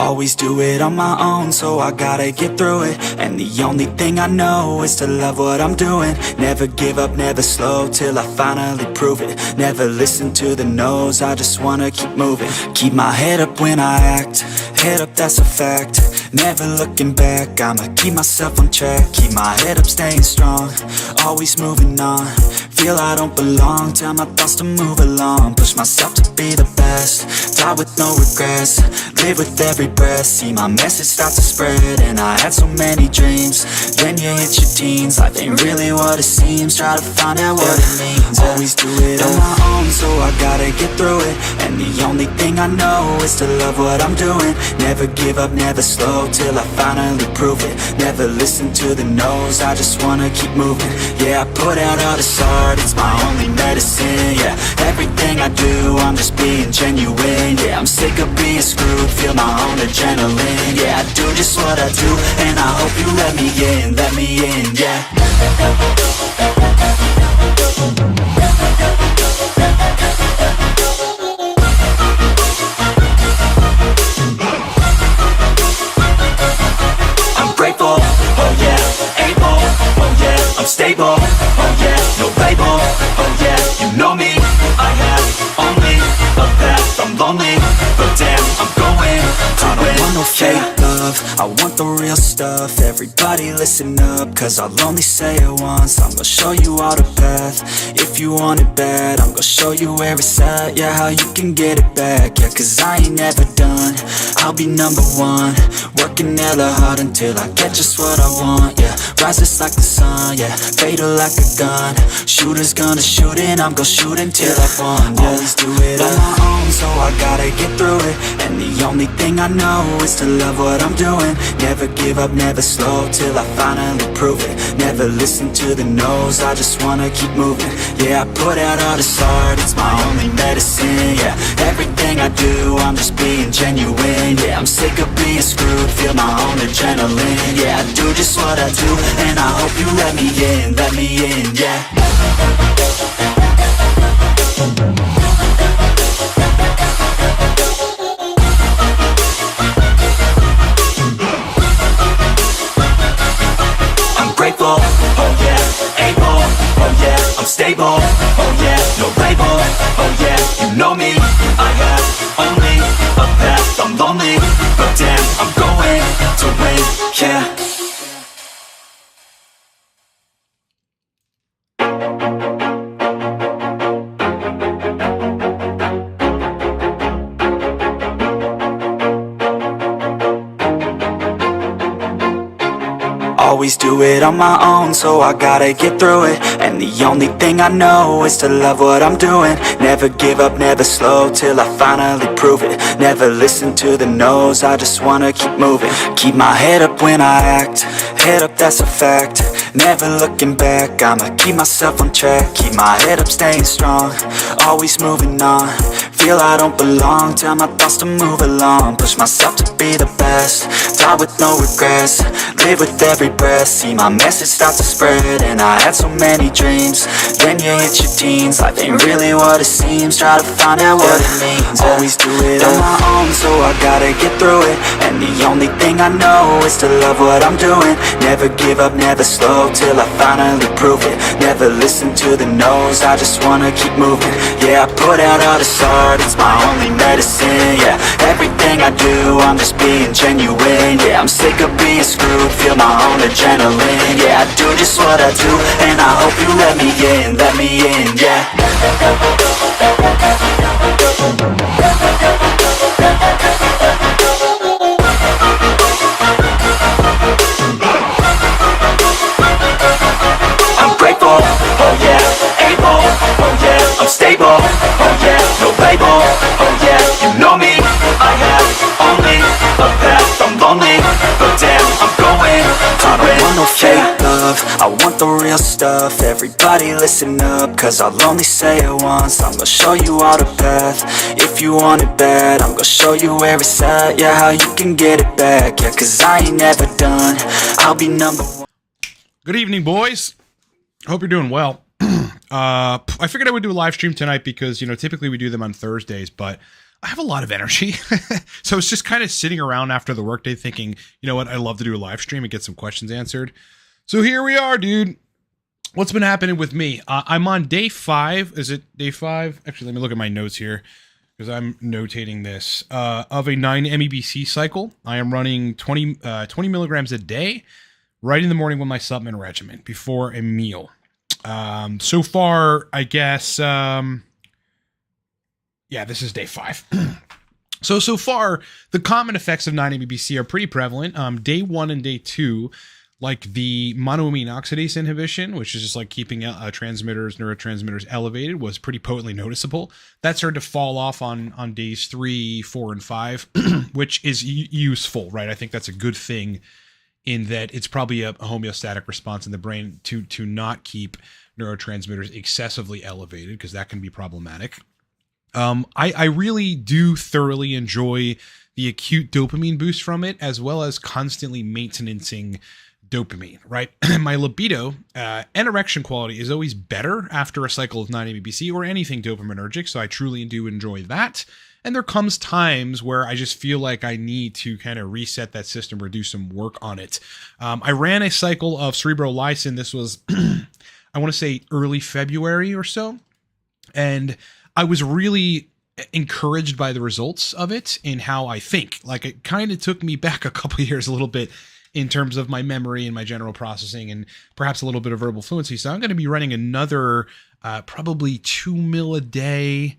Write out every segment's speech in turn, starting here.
Always do it on my own, so I gotta get through it. And the only thing I know is to love what I'm doing. Never give up, never slow, till I finally prove it. Never listen to the no's, I just wanna keep moving. Keep my head up when I act, head up, that's a fact. Never looking back, I'ma keep myself on track. Keep my head up, staying strong, always moving on. Feel I don't belong, tell my thoughts to move along. Push myself to be the best, die with no regrets. Live with every breath, see my message start to spread. And I had so many dreams, then you hit your teens. Life ain't really what it seems, try to find out what it means. Always do it on my own, so I gotta get through it. And the only thing I know is to love what I'm doing. Never give up, never slow, till I finally prove it. Never listen to the no's, I just wanna keep moving. Yeah, I put out all this art, it's my only medicine. Yeah, everything I do, I'm just being genuine. Yeah, I'm sick of being screwed, feel my own adrenaline. Yeah, I do just what I do, and I hope you let me in, yeah. I'm grateful, oh yeah, able, oh yeah, I'm stable, oh yeah, no label, oh yeah, you know me, I have only a path, I'm lonely, but damn, I'm going to win. I don't want no fake love, I want the real stuff. Everybody listen up, cause I'll only say it once. I'm gonna show you all the path, if you want it bad. I'm gonna show you where it's at, yeah, how you can get it back. Yeah, cause I ain't never done, I'll be number one. Working hella hard until I get just what I want, yeah. Rises like the sun, yeah, fatal like a gun. Shooters gonna shoot and I'm gonna shoot until I won, yeah. Always do it on my own, so I gotta get through it. And the only thing I know is to love what I'm doing. Never give up, never slow, till I finally prove it. Never listen to the no's, I just wanna keep moving. Yeah, I put out all this art, it's my only medicine. Yeah, everything I do, I'm just being genuine. Yeah, I'm sick of being screwed, feel my own adrenaline. Yeah, I do just what I do, and I hope you let me in, yeah. I'm grateful, oh yeah, able, oh yeah, I'm stable, oh yeah, no label, oh yeah, you know me, I have only a path, I'm lonely, but damn, I'm going to win, yeah. Always do it on my own, so I gotta get through it. And the only thing I know is to love what I'm doing. Never give up, never slow, till I finally prove it. Never listen to the no's, I just wanna keep moving. Keep my head up when I act, head up, that's a fact. Never looking back, I'ma keep myself on track. Keep my head up, staying strong, always moving on. Feel I don't belong, tell my thoughts to move along. Push myself to be the best, die with no regrets. Live with every breath, see my message start to spread. And I had so many dreams, then you hit your teens. Life ain't really what it seems, try to find out what it means. Always do it on my own, so I gotta get through it. And the only thing I know is to love what I'm doing. Never give up, never slow, till I finally prove it. Never listen to the no's, I just wanna keep moving. Yeah, I put out all this art, it's my only medicine. Yeah, everything I do, I'm just being genuine. Yeah, I'm sick of being screwed, feel my own adrenaline. Yeah, I do just what I do, and I hope you let me in, yeah. I'm grateful, oh yeah, able, oh yeah, I'm stable, oh yeah, no label, oh yeah, you know me, I have only a path, I'm lonely, but damn, I'm going to win. I don't want no fake love, I want the real stuff. Everybody listen up, cause I'll only say it once. I'm gonna show you all the path, if you want it bad. I'm gonna show you where it's at, yeah, how you can get it back. Yeah, cause I ain't never done, I'll be number one. Good evening, boys. Hope you're doing well. I figured I would do a live stream tonight because, you know, typically we do them on Thursdays, but I have a lot of energy. So it's just kind of sitting around after the workday thinking, you know what, I love to do a live stream and get some questions answered. So here we are, dude. What's been happening with me? I'm on day 5. Is it day 5? Actually, let me look at my notes here because I'm notating this. Of a 9 MEBC cycle. I am running 20 milligrams a day right in the morning with my supplement regimen before a meal. So far, I guess, yeah, this is day 5. So far, the common effects of 9-MeBC are pretty prevalent. Day 1 and day 2, like the monoamine oxidase inhibition, which is just like keeping neurotransmitters elevated, was pretty potently noticeable. That started to fall off on days 3, 4, and 5, which is useful, right? I think that's a good thing in that it's probably a homeostatic response in the brain to not keep neurotransmitters excessively elevated, because that can be problematic. I really do thoroughly enjoy the acute dopamine boost from it, as well as constantly maintaining dopamine, right? My libido and erection quality is always better after a cycle of 9-MeBC or anything dopaminergic, so I truly do enjoy that. And there comes times where I just feel like I need to kind of reset that system or do some work on it. I ran a cycle of Cerebrolysin. This was, I want to say early February or so. And I was really encouraged by the results of it in how I think. Like, it kind of took me back a couple years a little bit in terms of my memory and my general processing and perhaps a little bit of verbal fluency. So I'm going to be running another probably 2 mil a day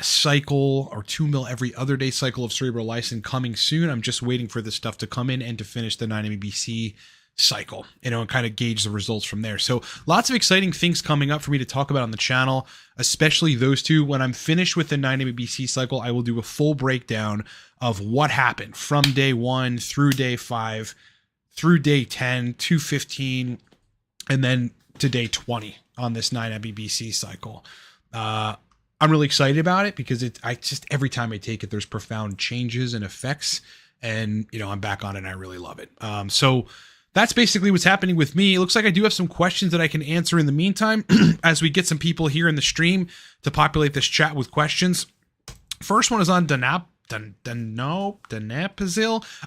cycle, or 2 mil every other day cycle of Cerebrolysin coming soon. I'm just waiting for this stuff to come in and to finish the 9-MeBC cycle, and kind of gauge the results from there. So lots of exciting things coming up for me to talk about on the channel, especially those two. When I'm finished with the 9-MeBC cycle, I will do a full breakdown of what happened from day 1 through day 5, through day 10 to 15, and then to day 20 on this 9-MeBC cycle. I'm really excited about it because every time I take it, there's profound changes and effects, and I'm back on it and I really love it. So that's basically what's happening with me. It looks like I do have some questions that I can answer in the meantime as we get some people here in the stream to populate this chat with questions. First one is on Danapazil.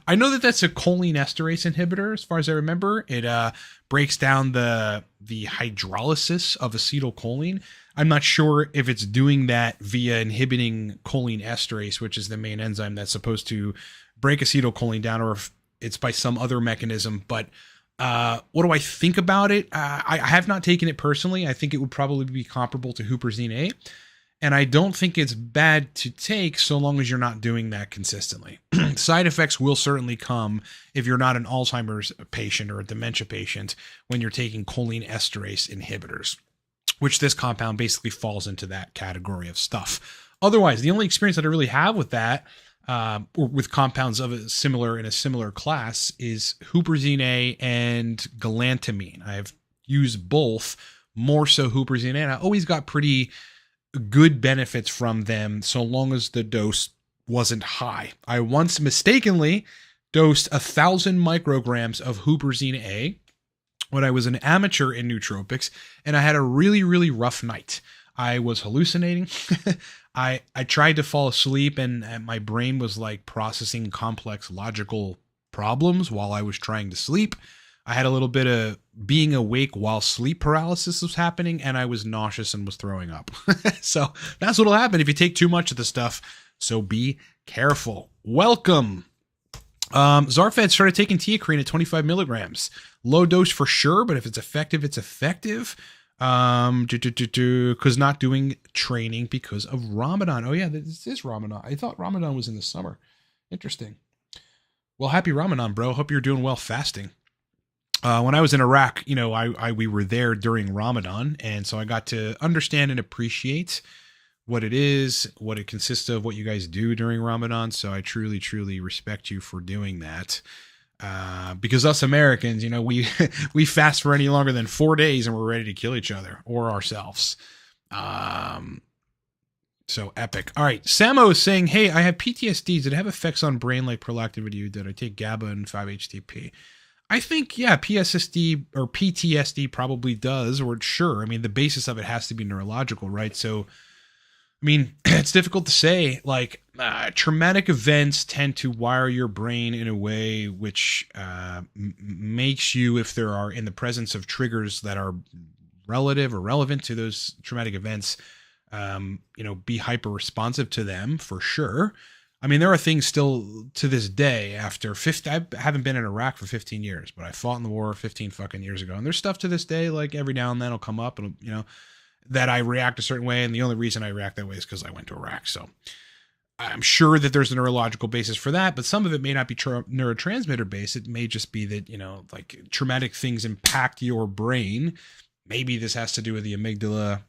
I know that that's a choline esterase inhibitor, as far as I remember. It breaks down the hydrolysis of acetylcholine. I'm not sure if it's doing that via inhibiting choline esterase, which is the main enzyme that's supposed to break acetylcholine down, or if it's by some other mechanism. But what do I think about it? I have not taken it personally. I think it would probably be comparable to Huperzine A. And I don't think it's bad to take so long as you're not doing that consistently. Side effects will certainly come if you're not an Alzheimer's patient or a dementia patient when you're taking choline esterase inhibitors, which this compound basically falls into that category of stuff. Otherwise, the only experience that I really have with that, or with compounds of a similar class, is Huperzine A and galantamine. I've used both, more so Huperzine A, and I always got pretty good benefits from them so long as the dose wasn't high. I once mistakenly dosed 1,000 micrograms of Huperzine A when I was an amateur in nootropics, and I had a really, really rough night. I was hallucinating. I tried to fall asleep, and my brain was like processing complex logical problems while I was trying to sleep. I had a little bit of being awake while sleep paralysis was happening, and I was nauseous and was throwing up. So that's what'll happen if you take too much of the stuff. So be careful. Welcome. Zarfed started taking teacrine at 25 milligrams. Low dose for sure, but if it's effective, it's effective. Because not doing training because of Ramadan. Oh yeah, this is Ramadan. I thought Ramadan was in the summer. Interesting. Well, happy Ramadan, bro. Hope you're doing well fasting. When I was in Iraq, we were there during Ramadan, and so I got to understand and appreciate what it is, what it consists of, what you guys do during Ramadan. So I truly, truly respect you for doing that. Because us Americans, we fast for any longer than 4 days and we're ready to kill each other or ourselves. So epic. All right. Samo is saying, hey, I have PTSD. Did it have effects on brain like prolactin? Did I take GABA and 5-HTP? I think, yeah, PSSD or PTSD probably does, or sure. I mean, the basis of it has to be neurological, right? So I mean, it's difficult to say. Like, traumatic events tend to wire your brain in a way which makes you, if there are in the presence of triggers that are relative or relevant to those traumatic events, be hyper responsive to them for sure. I mean, there are things still to this day after 50, I haven't been in Iraq for 15 years, but I fought in the war 15 fucking years ago. And there's stuff to this day, like every now and then it'll come up and, that I react a certain way. And the only reason I react that way is because I went to Iraq. So I'm sure that there's a neurological basis for that, but some of it may not be neurotransmitter based. It may just be that, like traumatic things impact your brain. Maybe this has to do with the amygdala.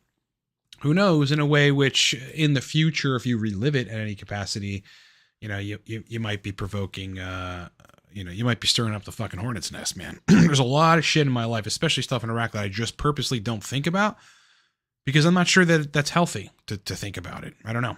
Who knows, in a way which in the future, if you relive it at any capacity, you might be provoking, you might be stirring up the fucking hornet's nest, man. There's a lot of shit in my life, especially stuff in Iraq that I just purposely don't think about because I'm not sure that that's healthy to think about it. I don't know.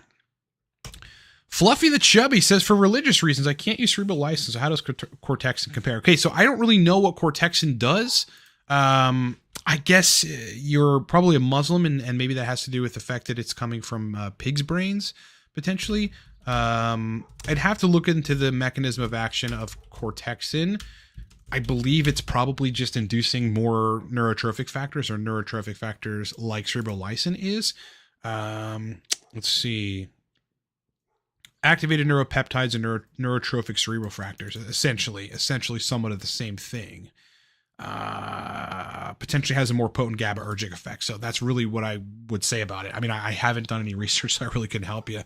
Fluffy the Chubby says, for religious reasons, I can't use Cerebrolysin. So how does Cortexin compare? Okay, so I don't really know what Cortexin does. I guess you're probably a Muslim and maybe that has to do with the fact that it's coming from pigs' brains, potentially. I'd have to look into the mechanism of action of Cortexin. I believe it's probably just inducing more neurotrophic factors or neurotrophic factors like Cerebrolysin is. Let's see. Activated neuropeptides and neurotrophic cerebral factors, essentially somewhat of the same thing. Potentially has a more potent GABAergic effect. So that's really what I would say about it. I mean, I haven't done any research, so I really couldn't help you.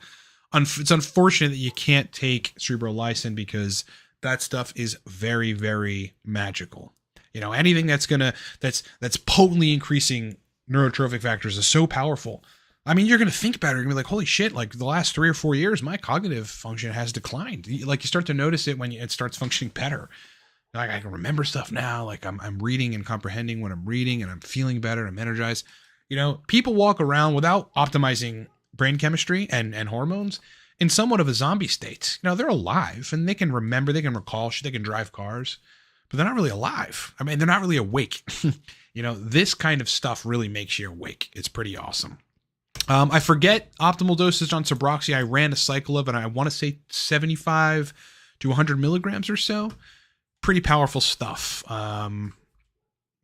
It's unfortunate that you can't take Cerebrolysin because that stuff is very, very magical. Anything that's potently increasing neurotrophic factors is so powerful. I mean, you're going to think about it. You're going to be like, holy shit, like the last 3 or 4 years, my cognitive function has declined. Like you start to notice it when it starts functioning better. Like I can remember stuff now. Like I'm reading and comprehending what I'm reading and I'm feeling better. I'm energized. People walk around without optimizing brain chemistry and hormones in somewhat of a zombie state. They're alive and they can remember, they can recall shit, they can drive cars, but they're not really alive. I mean, they're not really awake. This kind of stuff really makes you awake. It's pretty awesome. I forget optimal dosage on Suboxone. I ran a cycle of, and I want to say 75 to 100 milligrams or so. Pretty powerful stuff. I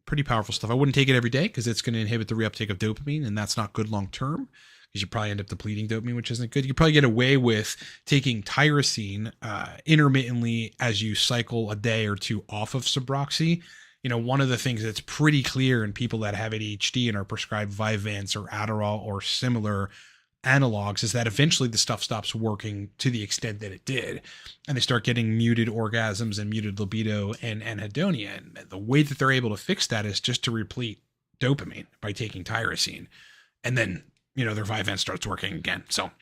wouldn't take it every day because it's going to inhibit the reuptake of dopamine, and that's not good long term because you probably end up depleting dopamine, which isn't good. You probably get away with taking tyrosine intermittently as you cycle a day or two off of Suboxone. One of the things that's pretty clear in people that have ADHD and are prescribed Vyvanse or Adderall or similar analogs is that eventually the stuff stops working to the extent that it did. And they start getting muted orgasms and muted libido and anhedonia. And the way that they're able to fix that is just to replete dopamine by taking tyrosine. And then, their Vyvanse starts working again. So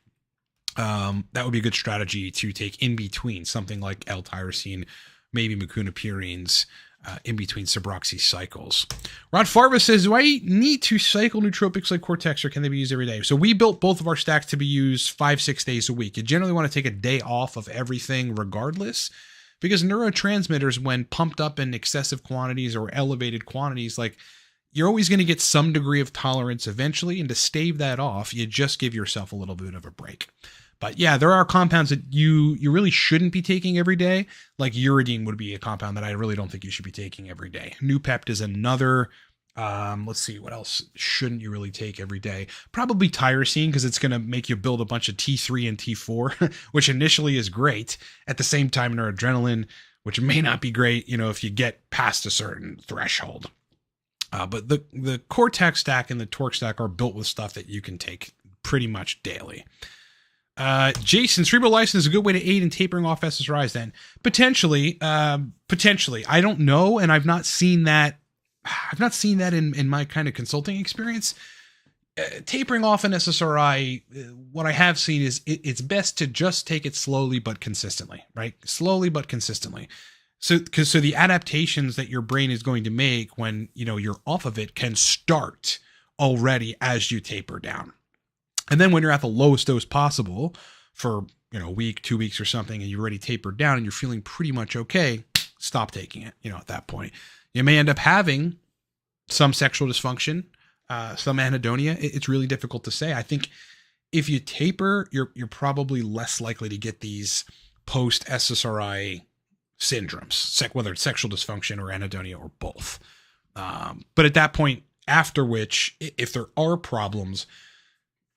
that would be a good strategy to take in between something like L-tyrosine, maybe mecunapurines, in between Suboxone cycles. Rod Farva says, do I need to cycle nootropics like Cortex or can they be used every day? So we built both of our stacks to be used 5-6 days a week. You generally want to take a day off of everything regardless because neurotransmitters, when pumped up in excessive quantities or elevated quantities, like you're always going to get some degree of tolerance eventually. And to stave that off, you just give yourself a little bit of a break. But yeah, there are compounds that you really shouldn't be taking every day. Like uridine would be a compound that I really don't think you should be taking every day. Noopept is another. Let's see, what else shouldn't you really take every day? Probably tyrosine because it's going to make you build a bunch of T3 and T4, which initially is great. At the same time, noradrenaline, which may not be great, if you get past a certain threshold. But the Cortex stack and the Torque stack are built with stuff that you can take pretty much daily. Jason, Cerebrolysin is a good way to aid in tapering off SSRIs then. Potentially. I don't know, and I've not seen that in my kind of consulting experience. Tapering off an SSRI, what I have seen is it's best to just take it slowly but consistently, right? Slowly but consistently. So the adaptations that your brain is going to make when, you're off of it can start already as you taper down. And then when you're at the lowest dose possible for, a week, 2 weeks or something, and you're already tapered down and you're feeling pretty much okay, stop taking it. At that point, you may end up having some sexual dysfunction, some anhedonia. It's really difficult to say. I think If you taper, you're probably less likely to get these post SSRI syndromes, whether it's sexual dysfunction or anhedonia or both. But at that point, after which, if there are problems,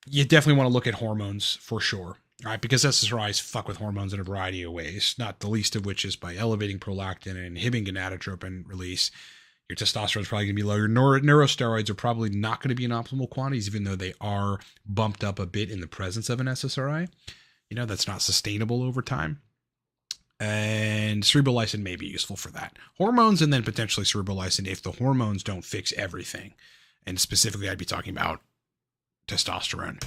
you definitely want to look at hormones for sure, right? Because SSRIs fuck with hormones in a variety of ways, not the least of which is by elevating prolactin and inhibiting gonadotropin release. Your testosterone is probably going to be low. Your neurosteroids are probably not going to be in optimal quantities, even though they are bumped up a bit in the presence of an SSRI. That's not sustainable over time. And cerebrolysin may be useful for that. Hormones and then potentially cerebrolysin if the hormones don't fix everything. And specifically, I'd be talking about testosterone.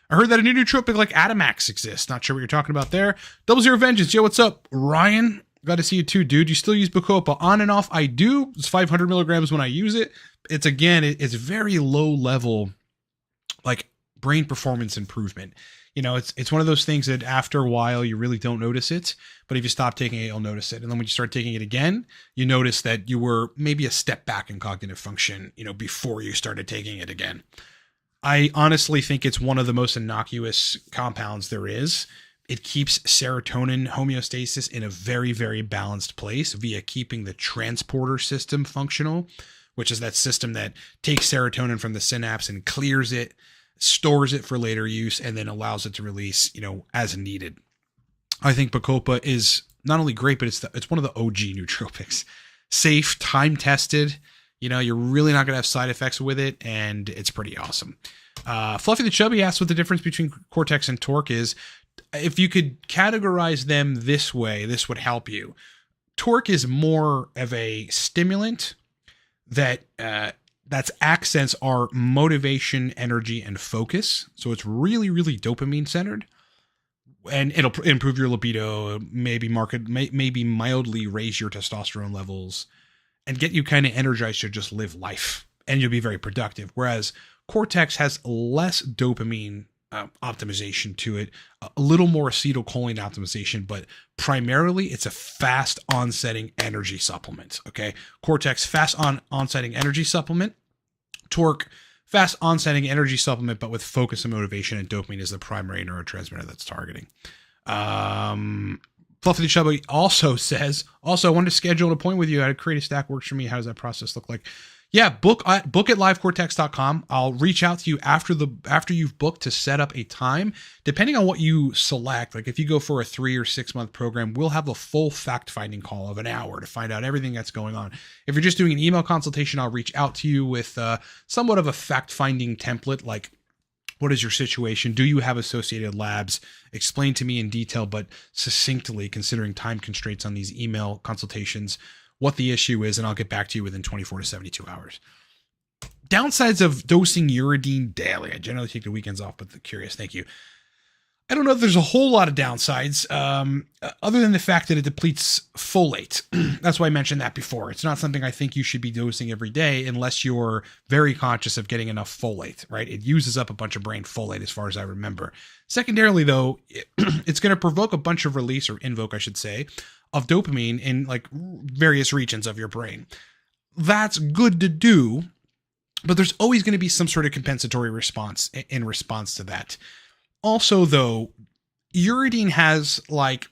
I heard that a new nootropic like Atomax exists. Not sure what you're talking about there. 00 Vengeance. Yo, what's up? Ryan, got to see you too, dude. You still use Bacopa? On and off, I do. It's 500 milligrams when I use it. It's very low level, like brain performance improvement. It's one of those things that after a while you really don't notice it, but if you stop taking it, you'll notice it. And then when you start taking it again, you notice that you were maybe a step back in cognitive function, before you started taking it again. I honestly think it's one of the most innocuous compounds there is. It keeps serotonin homeostasis in a very, very balanced place via keeping the transporter system functional, which is that system that takes serotonin from the synapse and clears it, stores it for later use, and then allows it to release, as needed. I think Bacopa is not only great, but it's one of the OG nootropics. Safe, time-tested. You're really not going to have side effects with it, and it's pretty awesome. Fluffy the Chubby asks what the difference between Cortex and Torque is. If you could categorize them this way, this would help you. Torque is more of a stimulant that's accents are motivation, energy, and focus. So it's really, really dopamine centered, and it'll improve your libido, maybe mildly raise your testosterone levels, and get you kind of energized to just live life, and you'll be very productive. Whereas Cortex has less dopamine optimization to it, a little more acetylcholine optimization, but primarily it's a fast onsetting energy supplement. Okay, Cortex fast onsetting energy supplement. Torque fast onsetting energy supplement, but with focus and motivation, and dopamine is the primary neurotransmitter that's targeting. Fluffy the Chubby also says, I wanted to schedule an appointment with you. How to create a stack works for me. How does that process look like? Yeah, book at livecortex.com. I'll reach out to you after you've booked to set up a time. Depending on what you select, like if you go for a 3 or 6 month program, we'll have a full fact-finding call of an hour to find out everything that's going on. If you're just doing an email consultation, I'll reach out to you with somewhat of a fact-finding template, like what is your situation? Do you have associated labs? Explain to me in detail, but succinctly, considering time constraints on these email consultations, what the issue is, and I'll get back to you within 24 to 72 hours. Downsides of dosing uridine daily. I generally take the weekends off, but curious. Thank you. I don't know if there's a whole lot of downsides, other than the fact that it depletes folate. That's why I mentioned that before. It's not something I think you should be dosing every day unless you're very conscious of getting enough folate, right? It uses up a bunch of brain folate as far as I remember. Secondarily, though, it's going to provoke a bunch of release, or invoke, I should say, of dopamine in like various regions of your brain. That's good to do, but there's always going to be some sort of compensatory response in response to that. Also, though, uridine has like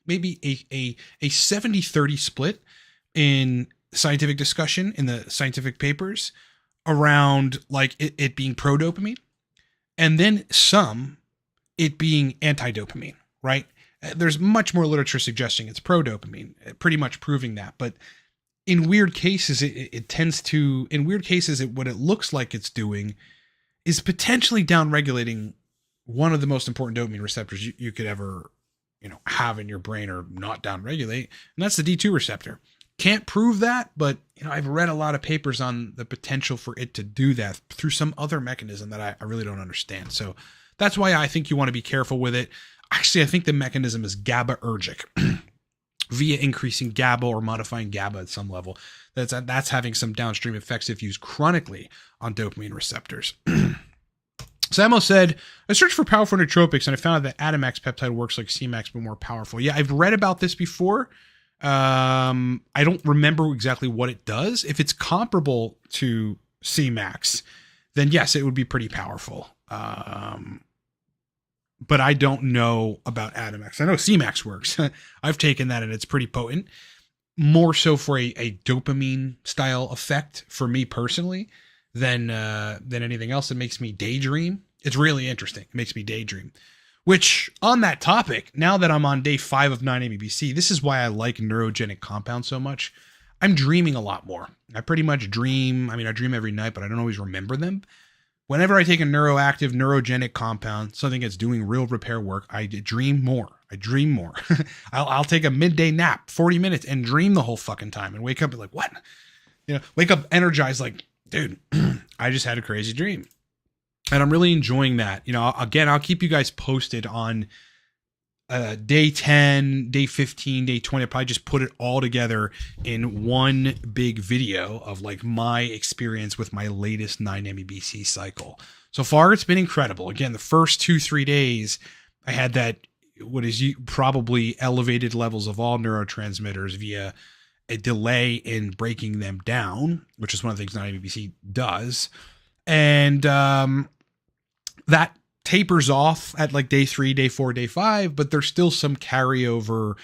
maybe a 70-30 split in scientific discussion in the scientific papers around like it being pro-dopamine, and then some it being anti-dopamine, right? There's much more literature suggesting it's pro-dopamine, pretty much proving that. But in weird cases, it tends to, what it looks like it's doing is potentially downregulating one of the most important dopamine receptors you could ever, have in your brain, or not downregulate. And that's the D2 receptor. Can't prove that, but I've read a lot of papers on the potential for it to do that through some other mechanism that I really don't understand. So that's why I think you want to be careful with it. Actually, I think the mechanism is GABAergic via increasing GABA or modifying GABA at some level. That's having some downstream effects if used chronically on dopamine receptors. Samo said, I searched for powerful nootropics and I found out that Atomax peptide works like Cmax, but more powerful. Yeah, I've read about this before. I don't remember exactly what it does. If it's comparable to Cmax, then yes, it would be pretty powerful. but I don't know about Atomax. I know C-Max works. I've taken that and it's pretty potent. More so for a dopamine style effect for me personally than anything else. It makes me daydream. It's really interesting. It makes me daydream. Which, on that topic, now that I'm on day 5 of 9-MeBC, this is why I like neurogenic compounds so much. I'm dreaming a lot more. I pretty much dream. I mean, I dream every night, but I don't always remember them. Whenever I take a neuroactive, neurogenic compound, something that's doing real repair work, I dream more. I'll take a midday nap, 40 minutes, and dream the whole fucking time and wake up like, what? Wake up energized like, dude, I just had a crazy dream. And I'm really enjoying that. Again, I'll keep you guys posted on day 10, day 15, day 20. I'll probably just put it all together in one big video of like my experience with my latest 9-MeBC cycle. So far, it's been incredible. Again, the first 2-3 days, I had that, what is probably elevated levels of all neurotransmitters via a delay in breaking them down, which is one of the things 9-MeBC does. And that tapers off at like day 3, day 4, day 5, but there's still some carryover,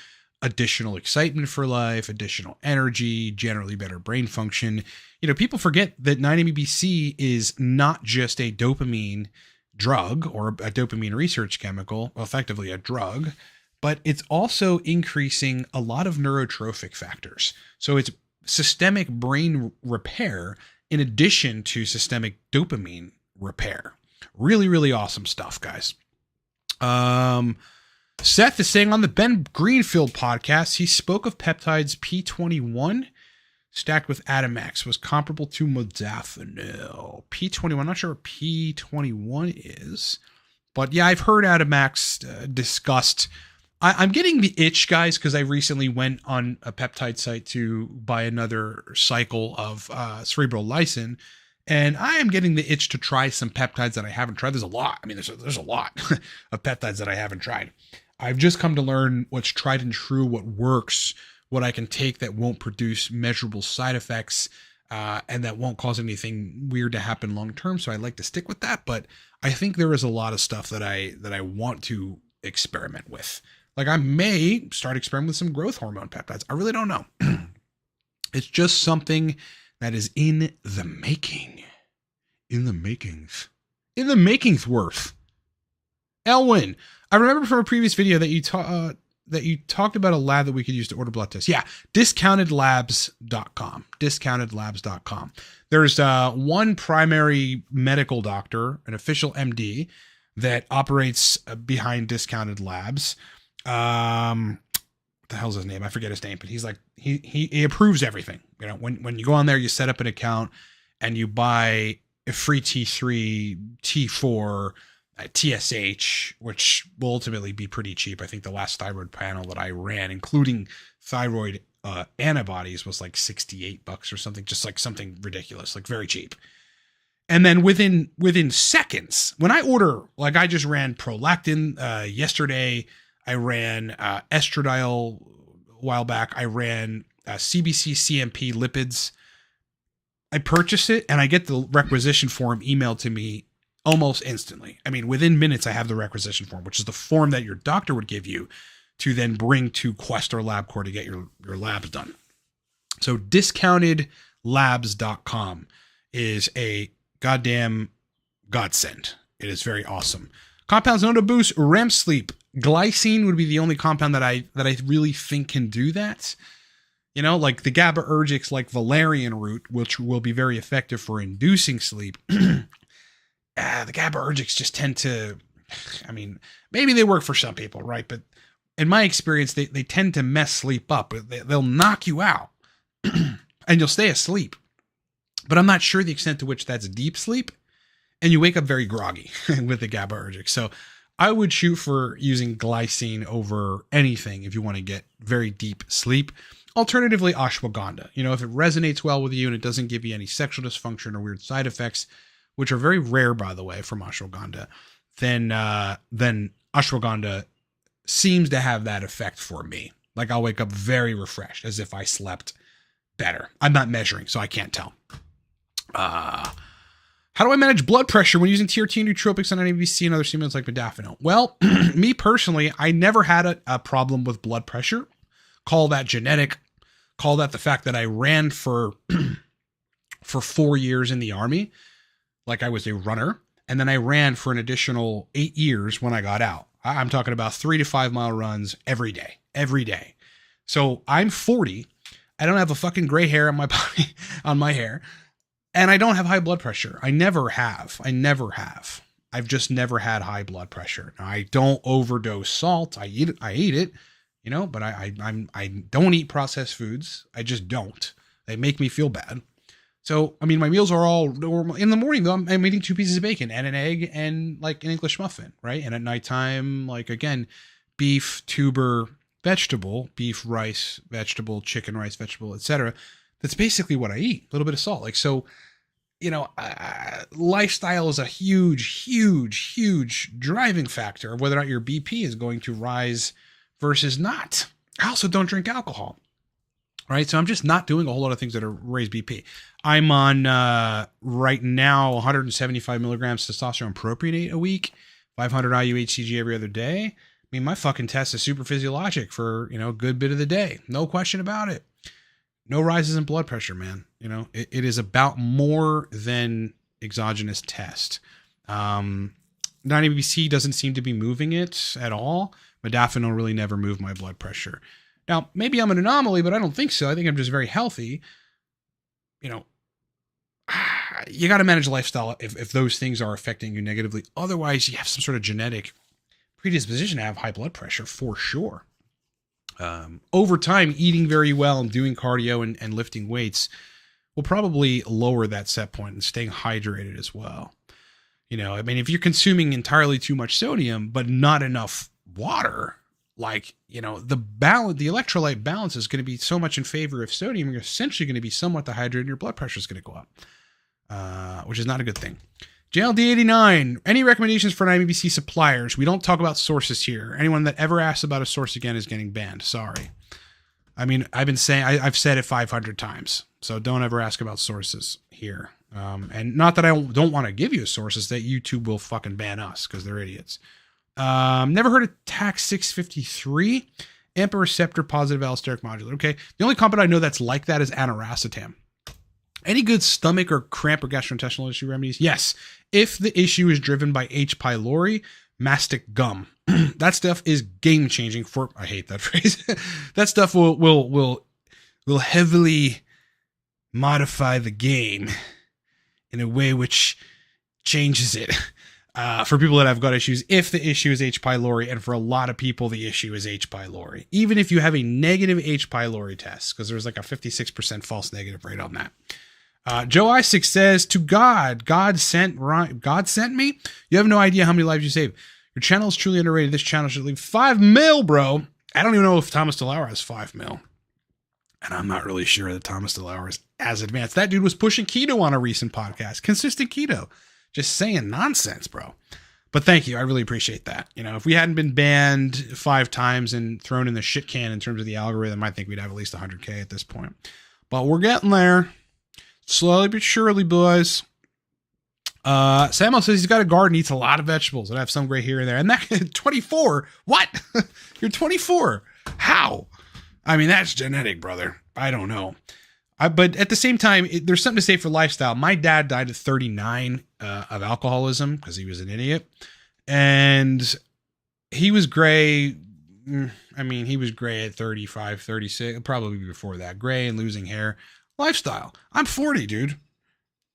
additional excitement for life, additional energy, generally better brain function. People forget that 9-MeBC is not just a dopamine drug or a dopamine research chemical, effectively a drug, but it's also increasing a lot of neurotrophic factors. So it's systemic brain repair in addition to systemic dopamine repair. Really, really awesome stuff, guys. Seth is saying on the Ben Greenfield podcast, he spoke of peptides P21 stacked with Atomax was comparable to modafinil. P21, I'm not sure what P21 is, but yeah, I've heard Atomax discussed. I'm getting the itch, guys, because I recently went on a peptide site to buy another cycle of Cerebrolysin. And I am getting the itch to try some peptides that I haven't tried. There's a lot. I mean, there's a lot of peptides that I haven't tried. I've just come to learn what's tried and true, what works, what I can take that won't produce measurable side effects, and that won't cause anything weird to happen long term. So I like to stick with that. But I think there is a lot of stuff that I want to experiment with. Like I may start experimenting with some growth hormone peptides. I really don't know. It's just something that is in the making. In the makings. In the makings worth. Elwin, I remember from a previous video that you talked about a lab that we could use to order blood tests. Yeah, discountedlabs.com. Discountedlabs.com. There's one primary medical doctor, an official MD, that operates behind Discounted Labs. What the hell's his name? I forget his name, but he's like, he approves everything. When you go on there, you set up an account and you buy a free T3, T4, TSH, which will ultimately be pretty cheap. I think the last thyroid panel that I ran, including thyroid antibodies, was like $68 or something, just like something ridiculous, like very cheap. And then within seconds, when I order, like I just ran prolactin yesterday, I ran estradiol a while back, I ran CBC CMP lipids. I purchase it and I get the requisition form emailed to me almost instantly. I mean, within minutes, I have the requisition form, which is the form that your doctor would give you to then bring to Quest or LabCorp to get your labs done. So discountedlabs.com is a goddamn godsend. It is very awesome. Compounds known to boost REM sleep. Glycine would be the only compound that I really think can do that. Like the GABAergics, like valerian root, which will be very effective for inducing sleep. The GABAergics just tend to, I mean, maybe they work for some people, right? But in my experience, they tend to mess sleep up. They'll knock you out and you'll stay asleep. But I'm not sure the extent to which that's deep sleep. And you wake up very groggy with the GABAergic. So I would shoot for using glycine over anything if you want to get very deep sleep. Alternatively, ashwagandha. If it resonates well with you and it doesn't give you any sexual dysfunction or weird side effects, which are very rare, by the way, from ashwagandha, then ashwagandha seems to have that effect for me. Like I'll wake up very refreshed, as if I slept better. I'm not measuring, so I can't tell. How do I manage blood pressure when using TRT nootropics on NABC and other stimulants like modafinil? Well, me personally, I never had a problem with blood pressure. Call that genetic. Call that the fact that I ran for 4 years in the Army, like I was a runner. And then I ran for an additional 8 years when I got out. I'm talking about 3 to 5 mile runs every day. So I'm 40. I don't have a fucking gray hair on my body, on my hair. And I don't have high blood pressure. I never have. I've just never had high blood pressure. Now, I don't overdose salt. I eat it, but I don't eat processed foods. I just don't. They make me feel bad. So, I mean, my meals are all normal. In the morning, though, I'm eating 2 pieces of bacon and an egg and like an English muffin, right? And at nighttime, like, again, beef, tuber, vegetable, beef, rice, vegetable, chicken, rice, vegetable, etc. That's basically what I eat. A little bit of salt. Like, so, lifestyle is a huge driving factor of whether or not your BP is going to rise versus not. I also don't drink alcohol, right? So I'm just not doing a whole lot of things that are raise BP. I'm on, right now, 175 milligrams testosterone propionate a week, 500 IU-HCG every other day. I mean, my fucking test is super physiologic for, a good bit of the day. No question about it. No rises in blood pressure, man. It is about more than exogenous test. 9-ABC doesn't seem to be moving it at all. Modafinil really never moved my blood pressure. Now, maybe I'm an anomaly, but I don't think so. I think I'm just very healthy. You got to manage lifestyle if those things are affecting you negatively. Otherwise, you have some sort of genetic predisposition to have high blood pressure for sure. Over time, eating very well and doing cardio and lifting weights will probably lower that set point and staying hydrated as well. If you're consuming entirely too much sodium, but not enough water, like, the electrolyte balance is going to be so much in favor of sodium, you're essentially going to be somewhat dehydrated and your blood pressure is going to go up, which is not a good thing. JLD89, any recommendations for 9-ABC suppliers? We don't talk about sources here. Anyone that ever asks about a source again is getting banned. Sorry. I mean, I've said it 500 times, so don't ever ask about sources here. And not that I don't want to give you a source, is that YouTube will fucking ban us because they're idiots. Never heard of TAC 653, AMPA receptor positive allosteric modulator. Okay. The only compound I know that's like that is aniracetam. Any good stomach or cramp or gastrointestinal issue remedies? Yes. If the issue is driven by H. pylori, mastic gum. That stuff is game changing for, I hate that phrase. That stuff will heavily modify the game in a way which changes it. For people that have gut issues, if the issue is H. pylori, and for a lot of people, the issue is H. pylori. Even if you have a negative H. pylori test, because there's like a 56% false negative rate on that. Joe Isaac says, to God sent me. You have no idea how many lives you save. Your channel is truly underrated. This channel should leave 5 mil, bro. I don't even know if Thomas DeLauer has 5 mil. And I'm not really sure that Thomas DeLauer is as advanced. That dude was pushing keto on a recent podcast. Consistent keto. Just saying nonsense, bro. But thank you. I really appreciate that. If we hadn't been banned 5 times and thrown in the shit can in terms of the algorithm, I think we'd have at least 100K at this point. But we're getting there. Slowly but surely, boys. Samuel says he's got a garden, eats a lot of vegetables, and I have some gray here and there. And that 24? What? You're 24? How? I mean, that's genetic, brother. I don't know. But at the same time, there's something to say for lifestyle. My dad died at 39 of alcoholism because he was an idiot. And he was gray. I mean, he was gray at 35, 36, probably before that. Gray and losing hair. Lifestyle. I'm 40, dude.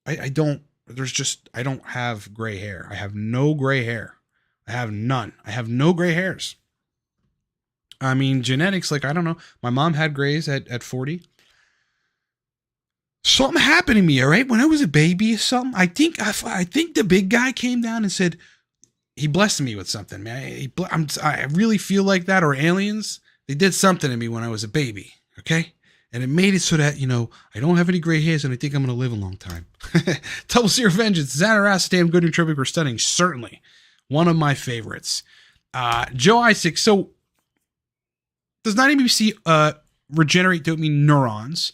I don't have gray hair. I have no gray hair. I have none. I have no gray hairs. I mean, genetics, like, I don't know. My mom had grays at 40. Something happened to me, all right? When I was a baby or something, I think the big guy came down and said, he blessed me with something, man. I really feel like that, or aliens. They did something to me when I was a baby, okay? And it made it so that, I don't have any gray hairs and I think I'm going to live a long time. Double Zero Vengeance, Xanaracetam, good nootropic or stunning. Certainly. One of my favorites. Joe Isaac. So does 9-ABC regenerate dopamine neurons,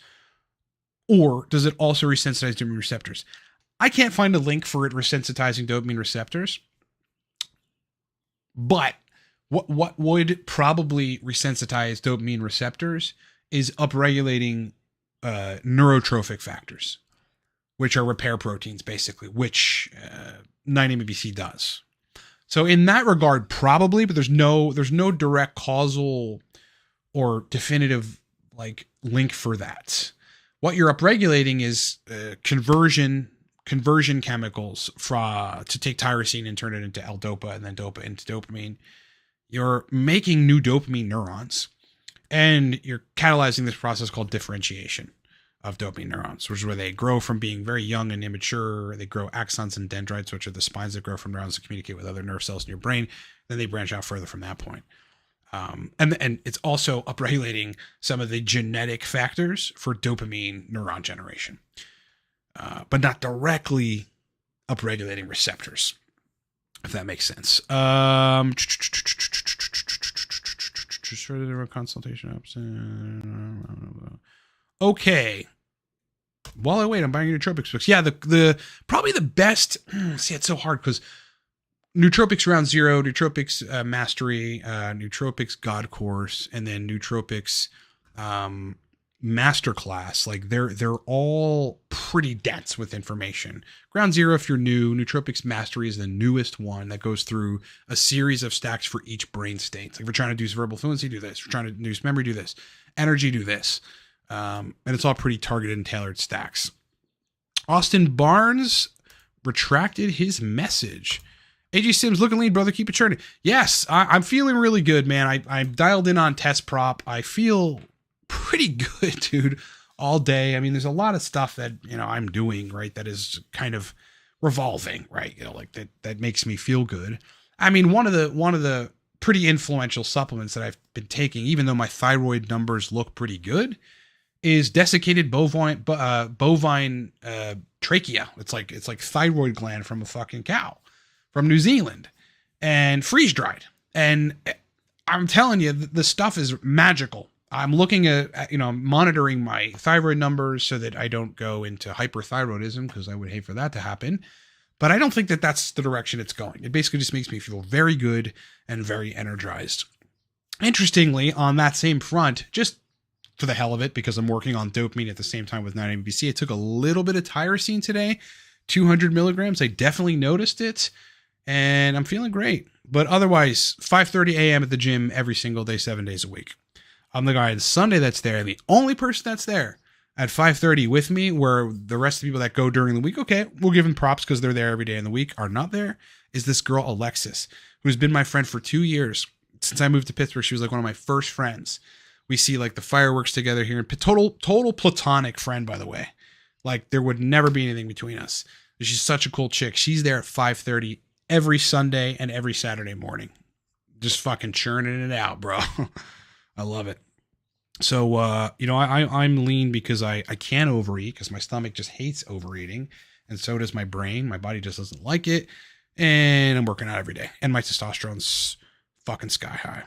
or does it also resensitize dopamine receptors? I can't find a link for it resensitizing dopamine receptors. But what would probably resensitize dopamine receptors is upregulating neurotrophic factors, which are repair proteins, basically, which 9-MeO-bc does. So in that regard, probably, but there's no direct causal or definitive like link for that. What you're upregulating is conversion chemicals to take tyrosine and turn it into L-dopa and then dopa into dopamine. You're making new dopamine neurons, and you're catalyzing this process called differentiation of dopamine neurons, which is where they grow from being very young and immature. They grow axons and dendrites, which are the spines that grow from neurons to communicate with other nerve cells in your brain. Then they branch out further from that point. And it's also upregulating some of the genetic factors for dopamine neuron generation, but not directly upregulating receptors, if that makes sense. Just further consultation up. Okay. While I wait, I'm buying Nootropics books. Yeah, the probably the best. See, it's so hard because Nootropics Round Zero, Nootropics Mastery, Nootropics God Course, and then Nootropics Masterclass. Like they're all pretty dense with information. Ground Zero, if you're new, Nootropics Mastery is the newest one that goes through a series of stacks for each brain state. Like if we're trying to do verbal fluency, do this. If we're trying to induce memory, do this. Energy, do this. And it's all pretty targeted and tailored stacks. Austin Barnes retracted his message. AG Sims, looking lean, brother. Keep it churning. Yes, I'm feeling really good, man. I'm dialed in on test prop. I feel pretty good, dude, all day. I mean, there's a lot of stuff that, I'm doing, right, that is kind of revolving, right? Like that makes me feel good. I mean, one of the pretty influential supplements that I've been taking, even though my thyroid numbers look pretty good, is desiccated bovine trachea. It's like thyroid gland from a fucking cow from New Zealand, and freeze dried. And I'm telling you, the stuff is magical. I'm looking at monitoring my thyroid numbers so that I don't go into hyperthyroidism, because I would hate for that to happen. But I don't think that that's the direction it's going. It basically just makes me feel very good and very energized. Interestingly, on that same front, just for the hell of it, because I'm working on dopamine at the same time with 9-MeO-bc, I took a little bit of tyrosine today, 200 milligrams. I definitely noticed it, and I'm feeling great. But otherwise, 5:30 a.m. at the gym every single day, 7 days a week. I'm the guy on Sunday that's there, the only person that's there at 5:30 with me, where the rest of the people that go during the week, okay, we'll give them props because they're there every day in the week, are not there, is this girl, Alexis, who's been my friend for 2 years. Since I moved to Pittsburgh, she was like one of my first friends. We see like the fireworks together here. Total platonic friend, by the way. Like there would never be anything between us. She's such a cool chick. She's there at 5:30 every Sunday and every Saturday morning. Just fucking churning it out, bro. I love it. So, I'm lean because I can't overeat, because my stomach just hates overeating. And so does my brain. My body just doesn't like it. And I'm working out every day. And my testosterone's fucking sky high.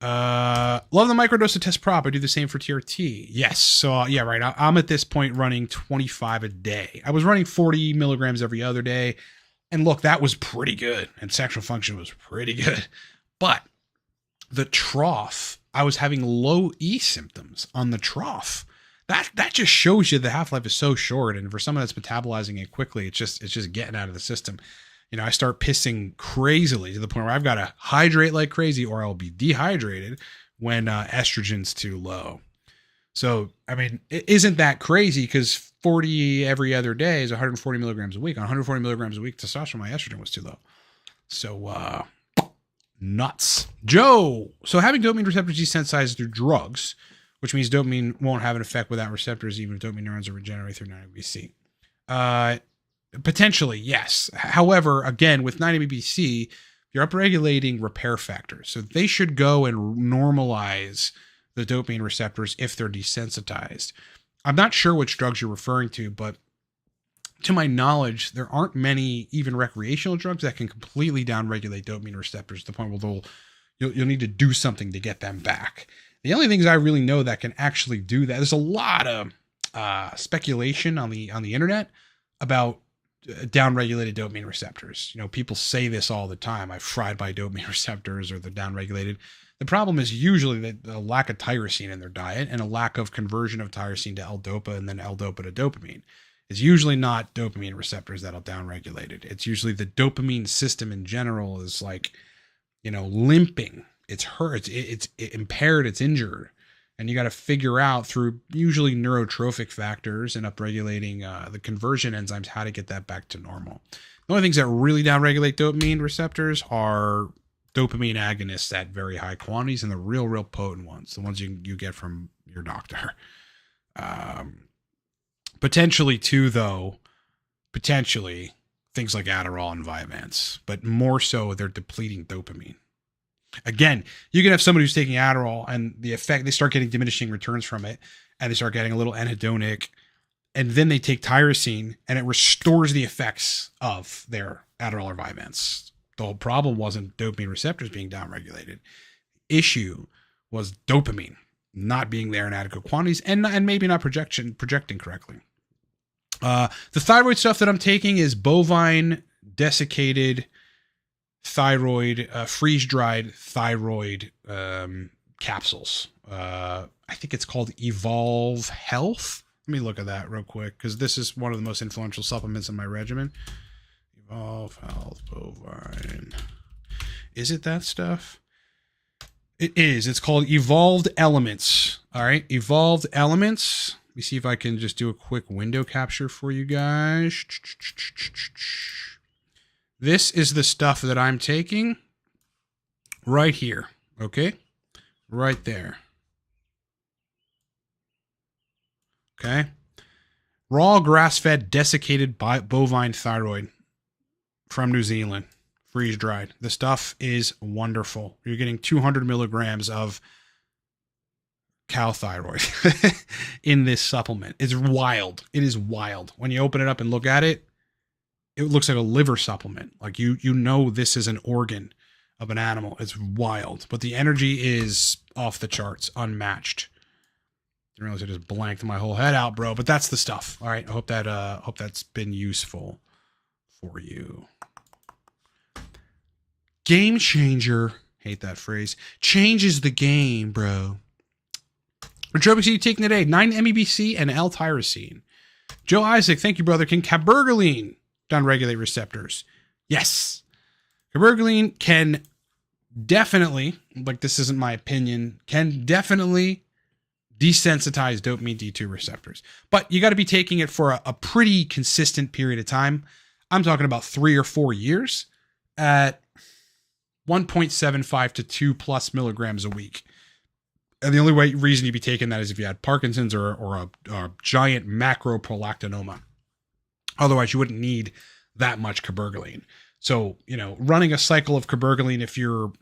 Love the microdose of test prop. I do the same for TRT. Yes. So yeah, right. I'm at this point running 25 a day. I was running 40 milligrams every other day. And look, that was pretty good. And sexual function was pretty good. But the trough, I was having low E symptoms on the trough. That just shows you the half-life is so short. And for someone that's metabolizing it quickly, it's just getting out of the system. I start pissing crazily to the point where I've got to hydrate like crazy, or I'll be dehydrated when estrogen's too low. So, I mean, it isn't that crazy, because 40 every other day is 140 milligrams a week. On 140 milligrams a week, testosterone, my estrogen was too low. So, nuts. Joe. So having dopamine receptors desensitized through drugs, which means dopamine won't have an effect without receptors, even if dopamine neurons are regenerated through 9-MeO-bc. Potentially, yes. However, again, with 9-MeO-bc, you're upregulating repair factors. So they should go and normalize the dopamine receptors if they're desensitized. I'm not sure which drugs you're referring to, but to my knowledge, there aren't many even recreational drugs that can completely downregulate dopamine receptors to the point where you'll need to do something to get them back. The only things I really know that can actually do that, there's a lot of speculation on the internet about downregulated dopamine receptors. People say this all the time. I've fried my dopamine receptors, or they're downregulated. The problem is usually the lack of tyrosine in their diet and a lack of conversion of tyrosine to L-dopa and then L-dopa to dopamine. It's usually not dopamine receptors that'll downregulate it. It's usually the dopamine system in general is like, limping. It's hurt. It's impaired. It's injured. And you got to figure out through usually neurotrophic factors and upregulating the conversion enzymes how to get that back to normal. The only things that really downregulate dopamine receptors are dopamine agonists at very high quantities and the real potent ones, the ones you get from your doctor. Potentially too, though, things like Adderall and Vyvanse, but more so they're depleting dopamine. Again, you can have somebody who's taking Adderall and the effect, they start getting diminishing returns from it and they start getting a little anhedonic, and then they take tyrosine and it restores the effects of their Adderall or Vyvanse. The whole problem wasn't dopamine receptors being downregulated. Issue was dopamine not being there in adequate quantities and maybe not projecting correctly. The thyroid stuff that I'm taking is bovine desiccated thyroid, freeze-dried thyroid capsules. I think it's called Evolve Health. Let me look at that real quick, because this is one of the most influential supplements in my regimen. Evolve Health Bovine. Is it that stuff? It is. It's called Evolved Elements. All right. Evolved Elements. Let me see if I can just do a quick window capture for you guys. This is the stuff that I'm taking right here. Okay. Right there. Okay. Raw grass-fed desiccated bovine thyroid from New Zealand. Freeze-dried. The stuff is wonderful. You're getting 200 milligrams of cow thyroid in this supplement. It's wild. It is wild. When you open it up and look at it, it looks like a liver supplement. Like you know this is an organ of an animal. It's wild. But the energy is off the charts, unmatched. Didn't realize I just blanked my whole head out, bro. But that's the stuff. All right. I hope that's been useful for you. Game changer. Hate that phrase. Changes the game, bro. Nootropics are you taking today? 9-MeBC and L-tyrosine. Joe Isaac, thank you, brother. Can cabergoline downregulate receptors? Yes. Cabergoline can definitely, like this isn't my opinion, can definitely desensitize dopamine D2 receptors. But you got to be taking it for a pretty consistent period of time. I'm talking about 3 or 4 years at 1.75 to 2 plus milligrams a week. And the only reason you'd be taking that is if you had Parkinson's or a giant macroprolactinoma. Otherwise, you wouldn't need that much cabergoline. So, running a cycle of cabergoline, if you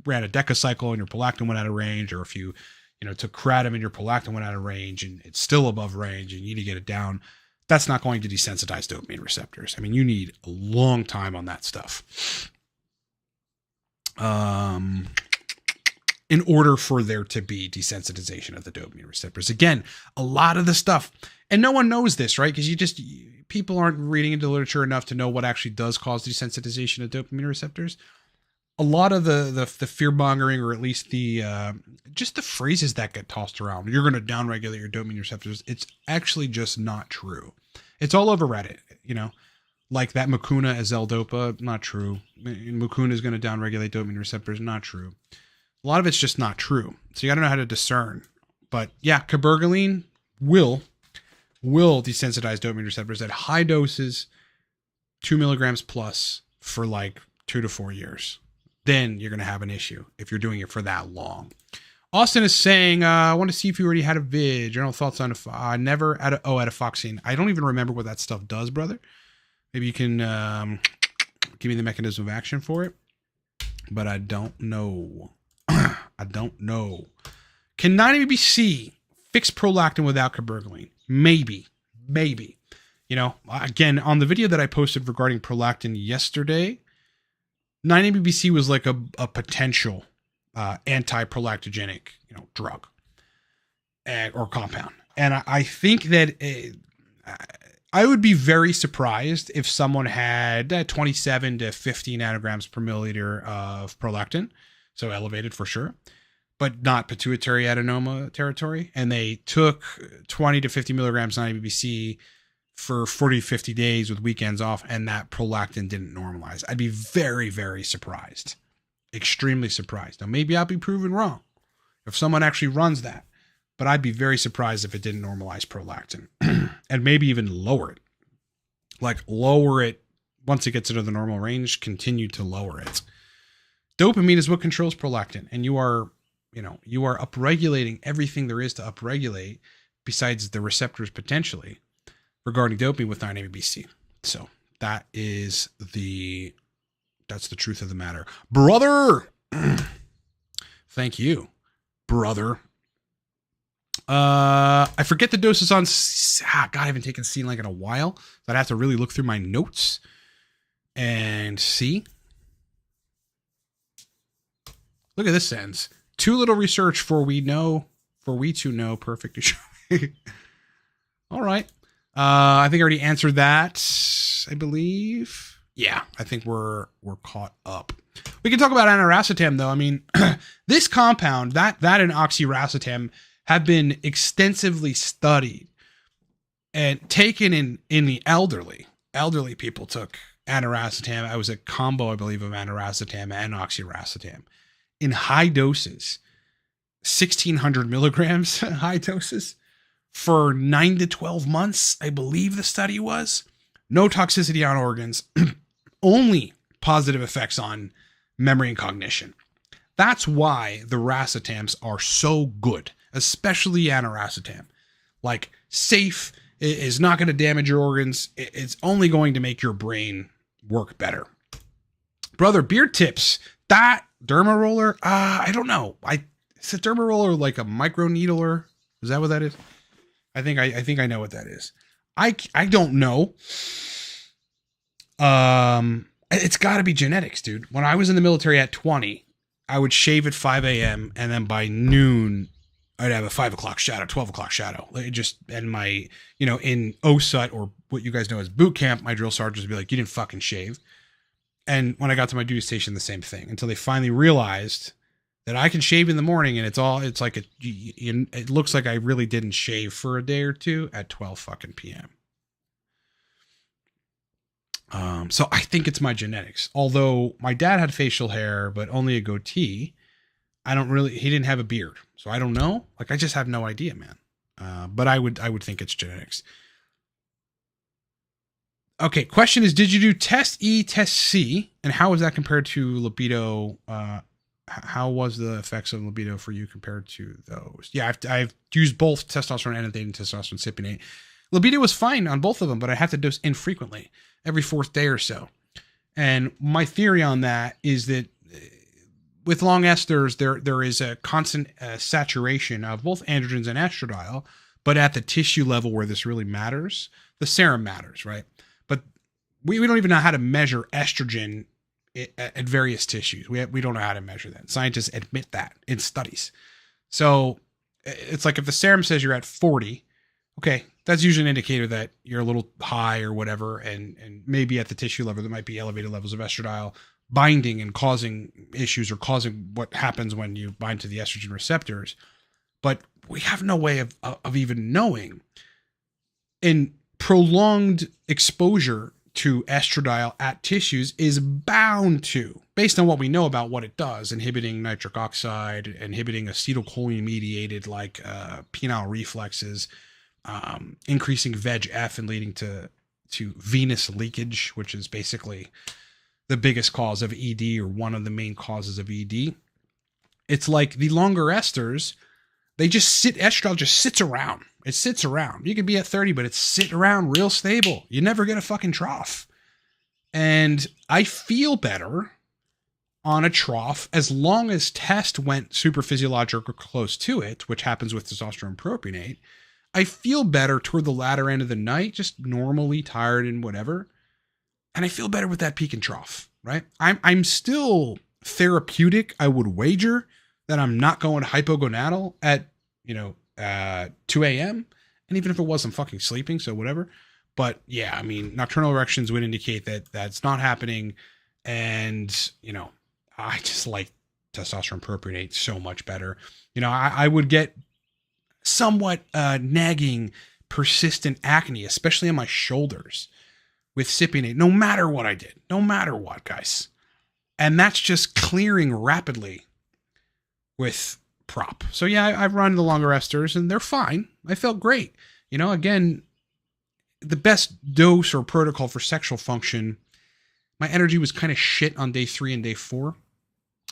ran a decacycle and your prolactin went out of range, or if you took kratom and your prolactin went out of range and it's still above range and you need to get it down, that's not going to desensitize dopamine receptors. I mean, you need a long time on that stuff. In order for there to be desensitization of the dopamine receptors. Again, a lot of the stuff, and no one knows this, right? Because people aren't reading into literature enough to know what actually does cause desensitization of dopamine receptors. A lot of the fear mongering, or at least just the phrases that get tossed around, you're going to downregulate your dopamine receptors. It's actually just not true. It's all over Reddit, like that mucuna is L-dopa, not true. Mucuna is going to downregulate dopamine receptors, not true. A lot of it's just not true. So you got to know how to discern. But yeah, cabergoline will desensitize dopamine receptors at high doses, 2 milligrams plus, for like 2 to 4 years. Then you're going to have an issue if you're doing it for that long. Austin is saying, I want to see if you already had a vid. General thoughts on atifoxine. I don't even remember what that stuff does, brother. Maybe you can give me the mechanism of action for it. But I don't know. I don't know. Can 9-MeBC fix prolactin without cabergoline? Maybe. Again, on the video that I posted regarding prolactin yesterday, 9-MeBC was like a potential anti-prolactogenic, drug or compound. And I think that I would be very surprised if someone had 27 to 50 nanograms per milliliter of prolactin, so elevated for sure, but not pituitary adenoma territory, and they took 20 to 50 milligrams 9-ABPC for 40 to 50 days with weekends off, and that prolactin didn't normalize. I'd be very, very surprised. Extremely surprised. Now, maybe I'll be proven wrong if someone actually runs that, but I'd be very surprised if it didn't normalize prolactin and maybe even lower it. Like lower it once it gets into the normal range, continue to lower it. Dopamine is what controls prolactin, and you are upregulating everything there is to upregulate besides the receptors potentially regarding dopamine with 9-ABPC. So that's the truth of the matter. Brother! Thank you, brother. I forget the doses on... God, I haven't taken C-Link in a while. So I'd have to really look through my notes and see. Look at this sentence. Too little research for we to know perfect. All right. I think I already answered that, I believe. Yeah, I think we're caught up. We can talk about aniracetam, though. I mean, this compound, that and oxiracetam, have been extensively studied and taken in the elderly. Elderly people took aniracetam. It was a combo, I believe, of aniracetam and oxiracetam in high doses, 1,600 milligrams high doses for 9 to 12 months, I believe the study was. No toxicity on organs, only positive effects on memory and cognition. That's why the racetams are so good, especially aniracetam. Like, safe, is not going to damage your organs. It's only going to make your brain work better. Brother, beard tips. That derma roller, I don't know. Is a derma roller like a micro needler? Is that what that is? I think I know what that is. I don't know. It's got to be genetics, dude. When I was in the military at 20, I would shave at 5 a.m. and then by noon, I'd have a 5 o'clock shadow, 12 o'clock shadow. It just, and my, in OSUT, or what you guys know as boot camp, my drill sergeants would be like, you didn't fucking shave. And when I got to my duty station, the same thing, until they finally realized that I can shave in the morning, and it's like it looks like I really didn't shave for a day or two at 12 fucking p.m. So I think it's my genetics. Although my dad had facial hair, but only a goatee. He didn't have a beard. So I don't know. Like, I just have no idea, man. But I would think it's genetics. Okay. Question is, did you do test E, test C? And how was that compared to libido? How was the effects of libido for you compared to those? Yeah, I've used both testosterone and testosterone cypionate. Libido was fine on both of them, but I have to dose infrequently, every fourth day or so. And my theory on that is that with long esters, there is a constant saturation of both androgens and estradiol, but at the tissue level where this really matters, the serum matters, right? But we don't even know how to measure estrogen at various tissues. We don't know how to measure that. Scientists admit that in studies. So it's like if the serum says you're at 40, okay, that's usually an indicator that you're a little high or whatever, and maybe at the tissue level there might be elevated levels of estradiol binding and causing issues, or causing what happens when you bind to the estrogen receptors. But we have no way of even knowing. And prolonged exposure to estradiol at tissues is bound to, based on what we know about what it does, inhibiting nitric oxide, inhibiting acetylcholine mediated like penile reflexes, increasing VEGF and leading to venous leakage, which is basically the biggest cause of ED, or one of the main causes of ED. It's like the longer esters, estradiol just sits around. It sits around. You could be at 30, but it's sitting around real stable. You never get a fucking trough. And I feel better on a trough as long as test went super physiologic or close to it, which happens with testosterone propionate. I feel better toward the latter end of the night, just normally tired and whatever. And I feel better with that peak and trough, right? I'm still therapeutic. I would wager that I'm not going hypogonadal at, 2 a.m. And even if it was, I'm fucking sleeping, so whatever. But yeah, I mean, nocturnal erections would indicate that that's not happening. And, I just like testosterone propionate so much better. I would get somewhat nagging, persistent acne, especially on my shoulders with cypionate, no matter what I did, no matter what, guys. And that's just clearing rapidly with prop. So yeah, I've run the longer esters and they're fine. I felt great. Again, the best dose or protocol for sexual function, my energy was kind of shit on day 3 and day 4,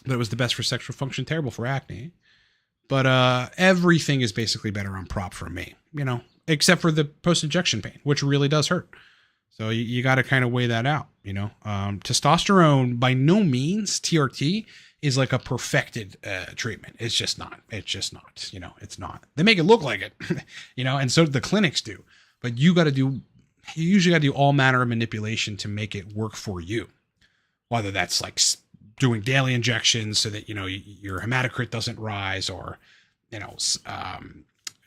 but it was the best for sexual function, terrible for acne. But everything is basically better on prop for me, except for the post-injection pain, which really does hurt. So you got to kind of weigh that out, Testosterone, by no means, TRT, is like a perfected treatment. It's just not. It's not. They make it look like it, and so the clinics do. But you usually got to do all manner of manipulation to make it work for you. Whether that's like doing daily injections so that, your hematocrit doesn't rise, or,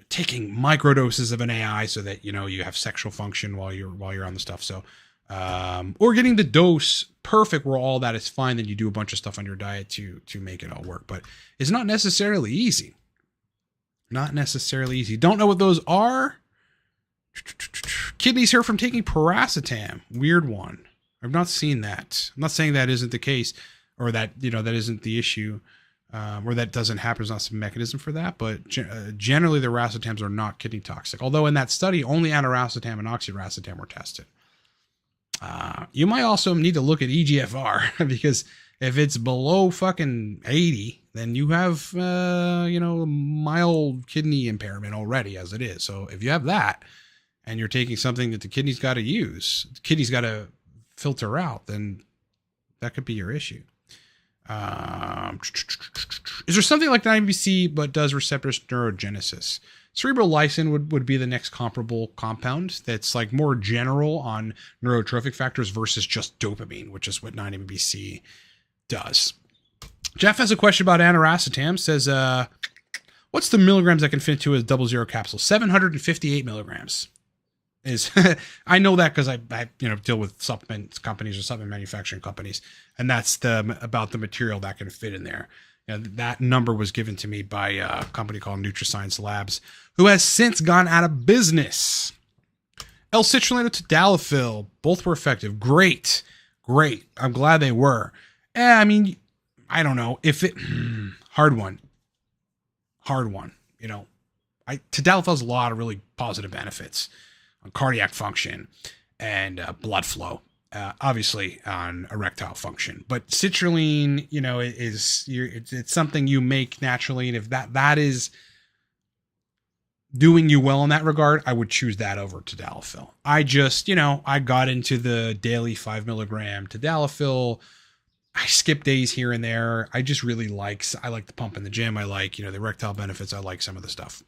taking microdoses of an AI so that, you have sexual function while you're on the stuff. So, or getting the dose perfect where all that is fine. Then you do a bunch of stuff on your diet to make it all work, but it's not necessarily easy. Not necessarily easy. Don't know what those are. Kidneys hurt from taking paracetam. Weird one. I've not seen that. I'm not saying that isn't the case, or that, that isn't the issue, or that doesn't happen. There's not some mechanism for that, but generally the racetams are not kidney toxic. Although in that study, only aniracetam and oxiracetam were tested. You might also need to look at EGFR, because if it's below fucking 80, then you have, mild kidney impairment already as it is. So if you have that, and you're taking something that the kidney's got to use, the kidney's got to filter out, then that could be your issue. Is there something like 9-MeO-BC but does receptors neurogenesis? Cerebrolysin would be the next comparable compound that's like more general on neurotrophic factors versus just dopamine, which is what 9-MeO-BC does. Jeff has a question about aniracetam. Says, what's the milligrams that can fit into a 00 capsule? 758 milligrams. I know that because I deal with supplement companies or supplement manufacturing companies, and that's about the material that can fit in there. That number was given to me by a company called NutriScience Labs, who has since gone out of business. L-citrulline to Dapil, both were effective. Great. I'm glad they were. I mean, I don't know if it hard one. Tadalafil has a lot of really positive benefits on cardiac function and blood flow, obviously on erectile function. But citrulline, it's something you make naturally, and if that is doing you well in that regard, I would choose that over Tadalafil. I just, I got into the daily 5 milligram Tadalafil. I skip days here and there. I just really I like the pump in the gym. I like, the erectile benefits. I like some of the stuff.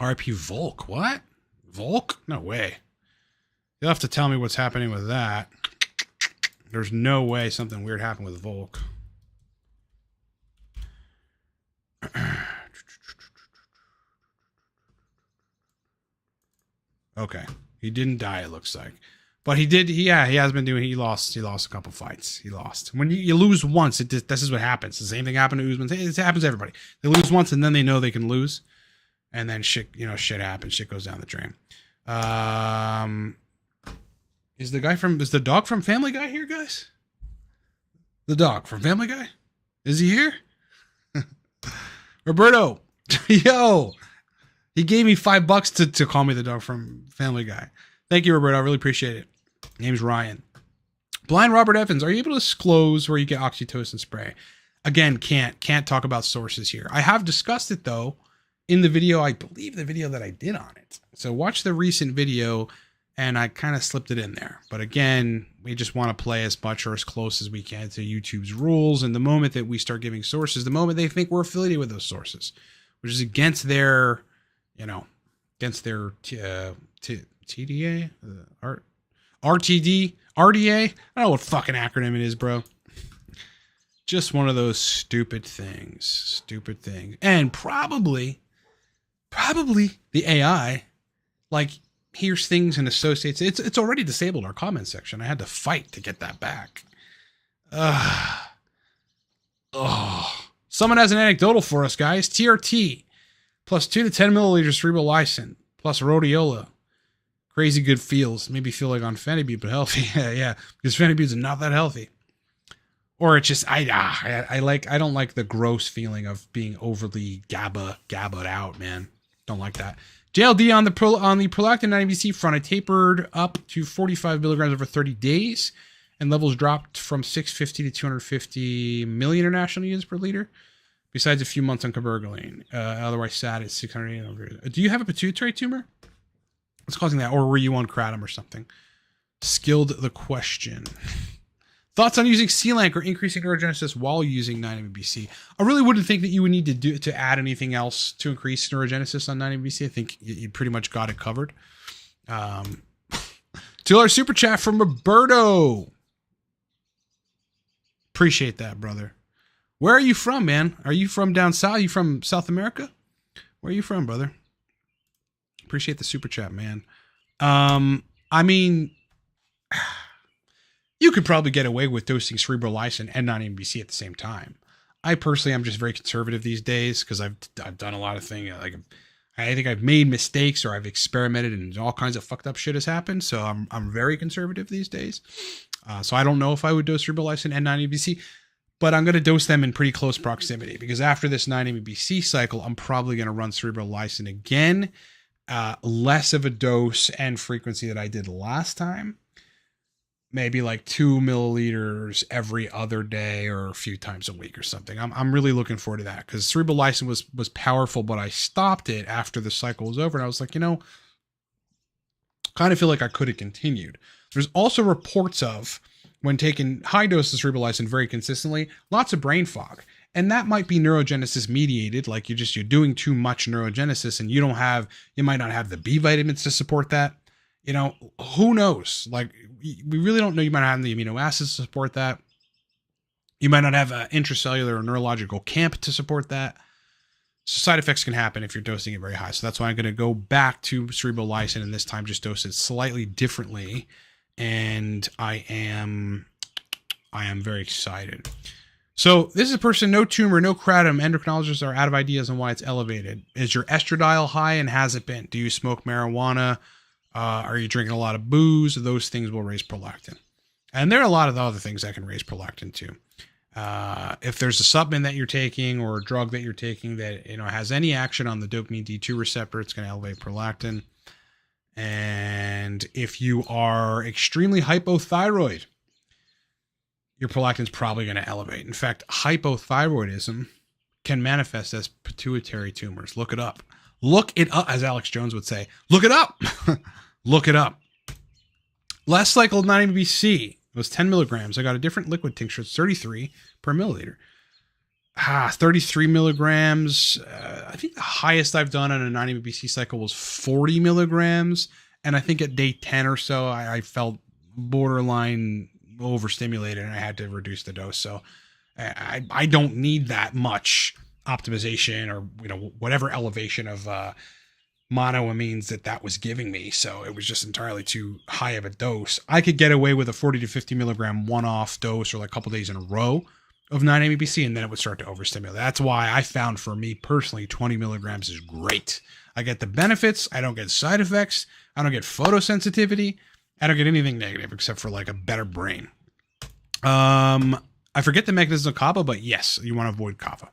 RIP Volk. What? Volk? No way. You'll have to tell me what's happening with that. There's no way something weird happened with Volk. Okay. He didn't die, it looks like. But he did, he has been doing, he lost a couple fights. He lost. When you lose once, this is what happens. The same thing happened to Usman. It happens to everybody. They lose once and then they know they can lose. And then shit happens. Shit goes down the drain. Is the dog from Family Guy here, guys? The dog from Family Guy? Is he here? Roberto. Yo. He gave me $5 to call me the dog from Family Guy. Thank you, Roberto. I really appreciate it. Name's Ryan. Blind Robert Evans. Are you able to disclose where you get oxytocin spray? Again, can't talk about sources here. I have discussed it though in the video, I believe the video that I did on it. So watch the recent video and I kind of slipped it in there. But again, we just want to play as much or as close as we can to YouTube's rules. And the moment that we start giving sources, the moment they think we're affiliated with those sources, which is against their, TDA, RTD, RDA. I don't know what fucking acronym it is, bro. Just one of those stupid things. And probably the AI, like, hears things and associates. It's already disabled our comment section. I had to fight to get that back. Someone has an anecdotal for us, guys. TRT plus 2 to 10 milliliters Cerebrolysin plus rhodiola. Crazy good feels. Maybe feel like on phenibut, but healthy. Yeah, because phenibut's not that healthy. Or it's just I don't like the gross feeling of being overly GABA'd out, man. Don't like that. JLD on the prolactin 9-ABC front, I tapered up to 45 milligrams over 30 days, and levels dropped from 650 to 250 milli-International units per liter. Besides a few months on cabergoline, otherwise sat at 600. Do you have a pituitary tumor? What's causing that, or were you on kratom or something? Skilled the question. Thoughts on using C-Lank or increasing neurogenesis while using 9-MeBC? I really wouldn't think that you would need to add anything else to increase neurogenesis on 9-MeBC. I think you pretty much got it covered. $2 super chat from Roberto. Appreciate that, brother. Where are you from, man? Are you from down south? Are you from South America? Where are you from, brother? Appreciate the super chat, man. I mean, you could probably get away with dosing Cerebrolysin and 9-MeBC at the same time. I personally, I'm just very conservative these days because I've done a lot of things. Like, I think I've made mistakes or I've experimented and all kinds of fucked up shit has happened. So I'm very conservative these days. So I don't know if I would dose Cerebrolysin and 9-MeBC, but I'm going to dose them in pretty close proximity because after this 9-MeBC cycle, I'm probably going to run Cerebrolysin again. Less of a dose and frequency that I did last time. Maybe like 2 milliliters every other day or a few times a week or something. I'm really looking forward to that because Cerebrolysin was powerful, but I stopped it after the cycle was over. And I was like, kind of feel like I could have continued. There's also reports of when taking high doses of Cerebrolysin very consistently, lots of brain fog. And that might be neurogenesis mediated. Like you're doing too much neurogenesis and you might not have the B vitamins to support that. Who knows? Like we really don't know. You might not have the amino acids to support that. You might not have an intracellular or neurological camp to support that. So side effects can happen if you're dosing it very high. So that's why I'm going to go back to Cerebrolysin and this time just dose it slightly differently. And I am very excited. So this is a person, no tumor, no kratom. Endocrinologists are out of ideas on why it's elevated. Is your estradiol high and has it been? Do you smoke marijuana? Are you drinking a lot of booze? Those things will raise prolactin. And there are a lot of other things that can raise prolactin too. If there's a supplement that you're taking or a drug that you're taking that has any action on the dopamine D2 receptor, it's going to elevate prolactin. And if you are extremely hypothyroid, your prolactin is probably going to elevate. In fact, hypothyroidism can manifest as pituitary tumors. Look it up. Look it up, as Alex Jones would say. Look it up. Look it up. Last cycle of 9-MeBC was 10 milligrams. I got a different liquid tincture. It's 33 per milliliter. 33 milligrams. I think the highest I've done on a 9-MeBC cycle was 40 milligrams. And I think at day 10 or so, I felt borderline overstimulated and I had to reduce the dose. So I don't need that much optimization or whatever elevation of monoamines that was giving me. So it was just entirely too high of a dose. I could get away with a 40 to 50 milligram one-off dose or like a couple days in a row of 9-MeBC, and then it would start to overstimulate. That's why I found for me personally 20 milligrams is great. I get the benefits. I don't get side effects. I don't get photosensitivity. I don't get anything negative except for like a better brain. I forget the mechanism of kava, but yes, you want to avoid kava.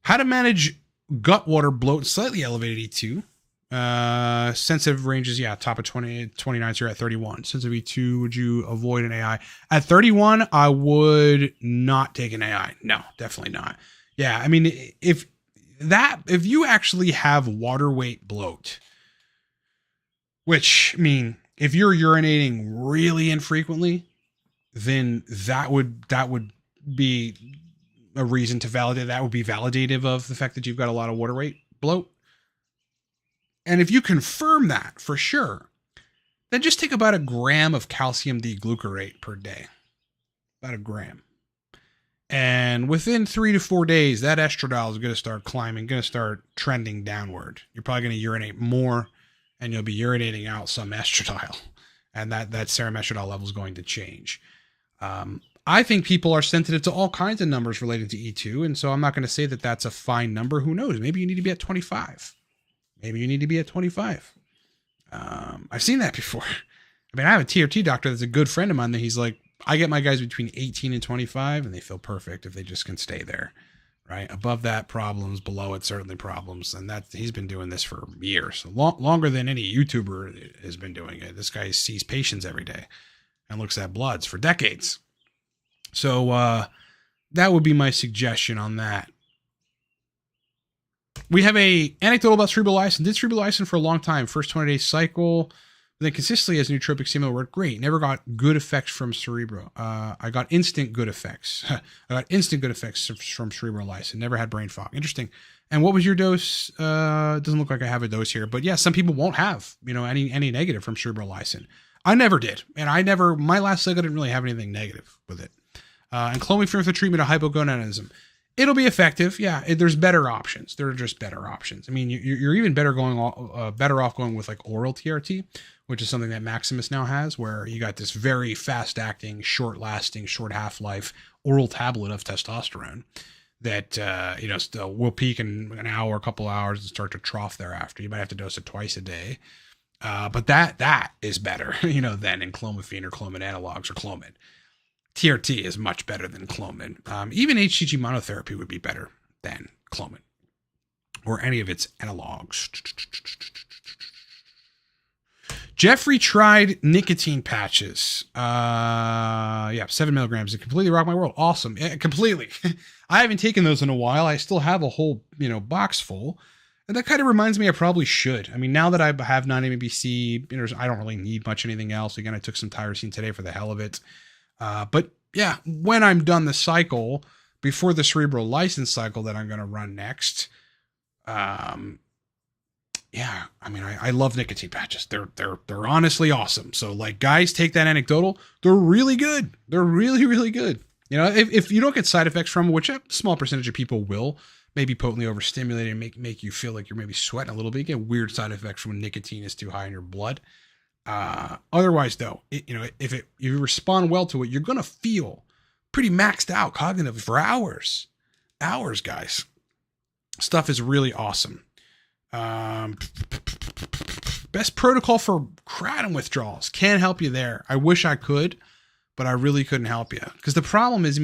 How to manage gut water bloat, slightly elevated E2. Sensitive ranges, top of 29, so you're at 31. Sensitive E2, would you avoid an AI? At 31, I would not take an AI. No, definitely not. Yeah, I mean, if you actually have water weight bloat, which, I mean, if you're urinating really infrequently, then that would be a reason to validate. That would be validative of the fact that you've got a lot of water weight bloat. And if you confirm that for sure, then just take about 1 gram of calcium D-glucarate per day. About 1 gram. And within 3 to 4 days, that estradiol is going to start climbing, going to start trending downward. You're probably going to urinate more and you'll be urinating out some estradiol, and that serum estradiol level is going to change. I think people are sensitive to all kinds of numbers relating to E2. And so I'm not going to say that that's a fine number. Who knows? Maybe you need to be at 25. Maybe you need to be at 25. I've seen that before. I mean, I have a TRT doctor that's a good friend of mine that he's like, I get my guys between 18 and 25 and they feel perfect if they just can stay there, right? Above that, problems. Below it, certainly problems. And that he's been doing this for years, longer than any YouTuber has been doing it. This guy sees patients every day and looks at bloods for decades. So that would be my suggestion on that. We have a anecdotal about Cerebrolysin. Did Cerebrolysin for a long time. First 20-day cycle. Then consistently as nootropic stimulant worked great. Never got good effects from Cerebro. I got instant good effects. I got instant good effects from Cerebrolysin. Never had brain fog. Interesting. And what was your dose? Doesn't look like I have a dose here. But yeah, some people won't have, any negative from Cerebrolysin. I never did. And my last cycle didn't really have anything negative with it. And clomiphene for treatment of hypogonadism. It'll be effective. Yeah, there's better options. There are just better options. I mean, you're even better off going with like oral TRT, which is something that Maximus now has, where you got this very fast-acting, short-lasting, short half-life oral tablet of testosterone that still will peak in an hour, a couple hours, and start to trough thereafter. You might have to dose it twice a day, but that is better, than in clomiphene or clomid analogs or clomid. TRT is much better than clomid. Even HCG monotherapy would be better than clomid or any of its analogs. Jeffrey tried nicotine patches. 7 milligrams. It completely rocked my world. Awesome. Yeah, completely. I haven't taken those in a while. I still have a whole, box full. And that kind of reminds me I probably should. I mean, now that I have 9-MeBC, I don't really need much anything else. Again, I took some tyrosine today for the hell of it. But yeah, when I'm done the cycle, before the Cerebrolysin cycle that I'm going to run next, I love nicotine patches. They're honestly awesome. So like, guys, take that anecdotal. They're really good. They're really, really good. If you don't get side effects from, which a small percentage of people will, maybe potently overstimulated and make you feel like you're maybe sweating a little bit. You get weird side effects when nicotine is too high in your blood. Otherwise though, if you respond well to it, you're going to feel pretty maxed out cognitively for hours, guys. Stuff is really awesome. Best protocol for kratom withdrawals. Can't help you there. I wish I could, but I really couldn't help you. Because the problem is,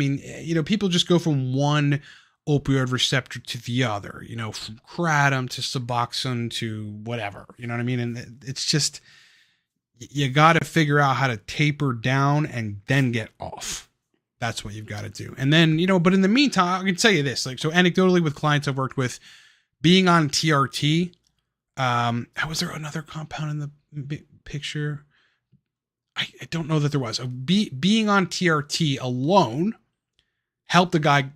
people just go from one opioid receptor to the other, from kratom to Suboxone to whatever, you know what I mean? And it's just, you got to figure out how to taper down and then get off. That's what you've got to do. And then, but in the meantime, I can tell you this, so anecdotally with clients I've worked with, being on TRT, was there another compound in the picture? I don't know that there was. Being on TRT alone helped the guy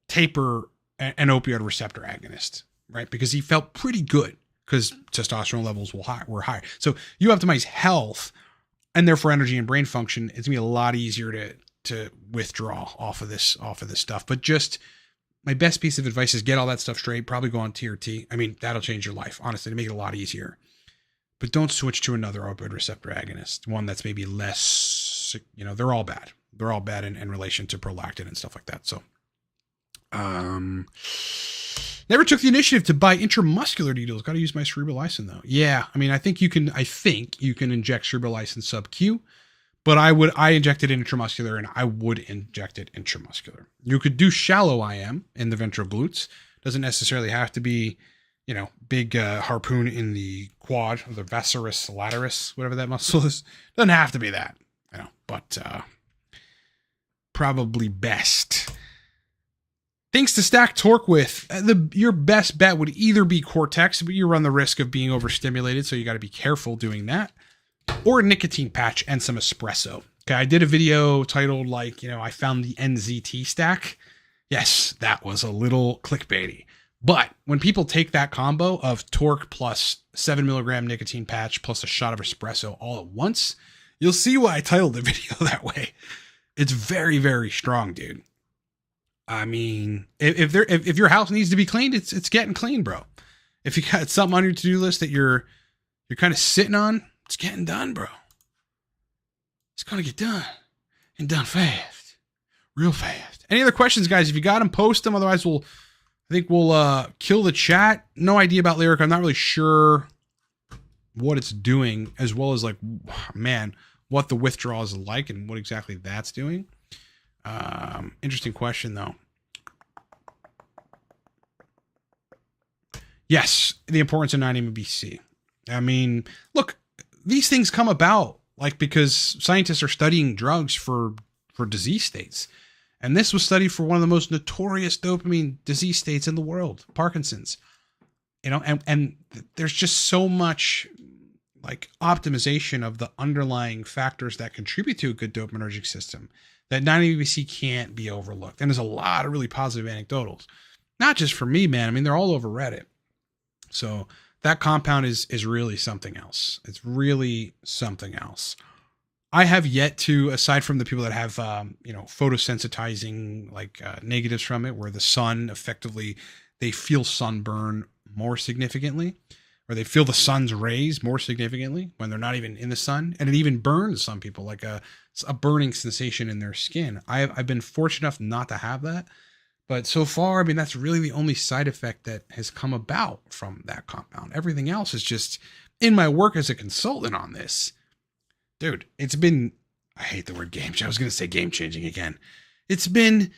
taper an opioid receptor agonist, right? Because he felt pretty good because testosterone levels were high. So you optimize health and therefore energy and brain function. It's gonna be a lot easier to withdraw off of this stuff. But just my best piece of advice is get all that stuff straight. Probably go on TRT. I mean, that'll change your life, honestly, to make it a lot easier. But don't switch to another opioid receptor agonist, one that's maybe less, they're all bad. They're all bad in relation to prolactin and stuff like that. So, never took the initiative to buy intramuscular needles. Got to use my Cerebrolysin though. Yeah. I think you can inject Cerebrolysin sub-Q, but I inject it intramuscular and I would inject it intramuscular. You could do shallow IM in the ventral glutes. Doesn't necessarily have to be, big harpoon in the quad or the vastus lataris, whatever that muscle is. Doesn't have to be that, but probably best. Things to stack torque with. Your best bet would either be Cortex, but you run the risk of being overstimulated, so you got to be careful doing that, or a nicotine patch and some espresso. Okay, I did a video titled I found the NZT stack. Yes, that was a little clickbaity. But when people take that combo of torque plus 7 milligram nicotine patch plus a shot of espresso all at once, you'll see why I titled the video that way. It's very, very strong, dude. If your house needs to be cleaned, it's getting clean, bro. If you got something on your to-do list that you're you're kind of sitting on, it's getting done, bro. It's going to get done and done fast, real fast. Any other questions, guys? If you got them, post them. Otherwise, I think we'll kill the chat. No idea about Lyric. I'm not really sure what it's doing, as well as like, man, what the withdrawal is like and what exactly that's doing. Interesting question though. Yes, the importance of 9-MeO-BC. I mean, look, these things come about like because scientists are studying drugs for disease states. And this was studied for one of the most notorious dopamine disease states in the world, Parkinson's. You know, and there's just so much like optimization of the underlying factors that contribute to a good dopaminergic system that 9-MeO-BC can't be overlooked. And there's a lot of really positive anecdotals, not just for me, man. I mean, they're all over Reddit. So that compound is really something else. It's really something else. I have yet to, aside from the people that have, photosensitizing like negatives from it, where the sun effectively, they feel sunburn more significantly, or they feel the sun's rays more significantly when they're not even in the sun. And it even burns some people, like a burning sensation in their skin. I've been fortunate enough not to have that. But so far, I mean, that's really the only side effect that has come about from that compound. Everything else is just, in my work as a consultant on this, dude, it's been, I hate the word game. I was going to say game changing again. It's been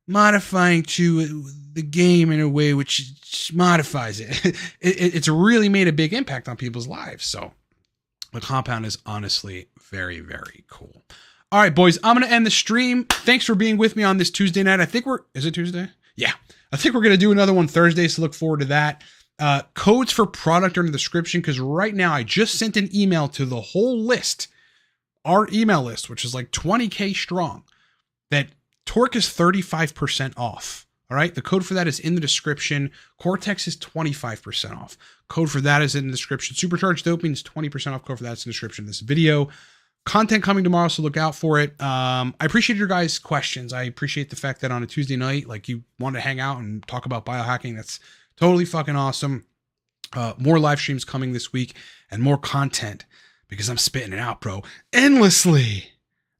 modifying to the game in a way which modifies it. It's really made a big impact on people's lives. So the compound is honestly very, very cool. All right, boys, I'm going to end the stream. Thanks for being with me on this Tuesday night. Is it Tuesday? Yeah. I think we're going to do another one Thursday, so look forward to that. Codes for product are in the description, because right now I just sent an email to the whole list, our email list, which is like 20K strong, that Torque is 35% off. All right. The code for that is in the description. Cortex is 25% off. Code for that is in the description. Supercharged Dopamine is 20% off. Code for that is in the description of this video. Content coming tomorrow, so look out for it. I appreciate your guys' questions. I appreciate the fact that on a Tuesday night, like, you want to hang out and talk about biohacking. That's totally fucking awesome. More live streams coming this week and more content, because I'm spitting it out, bro, endlessly.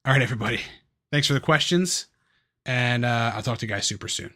All right, everybody. Thanks for the questions, and I'll talk to you guys super soon.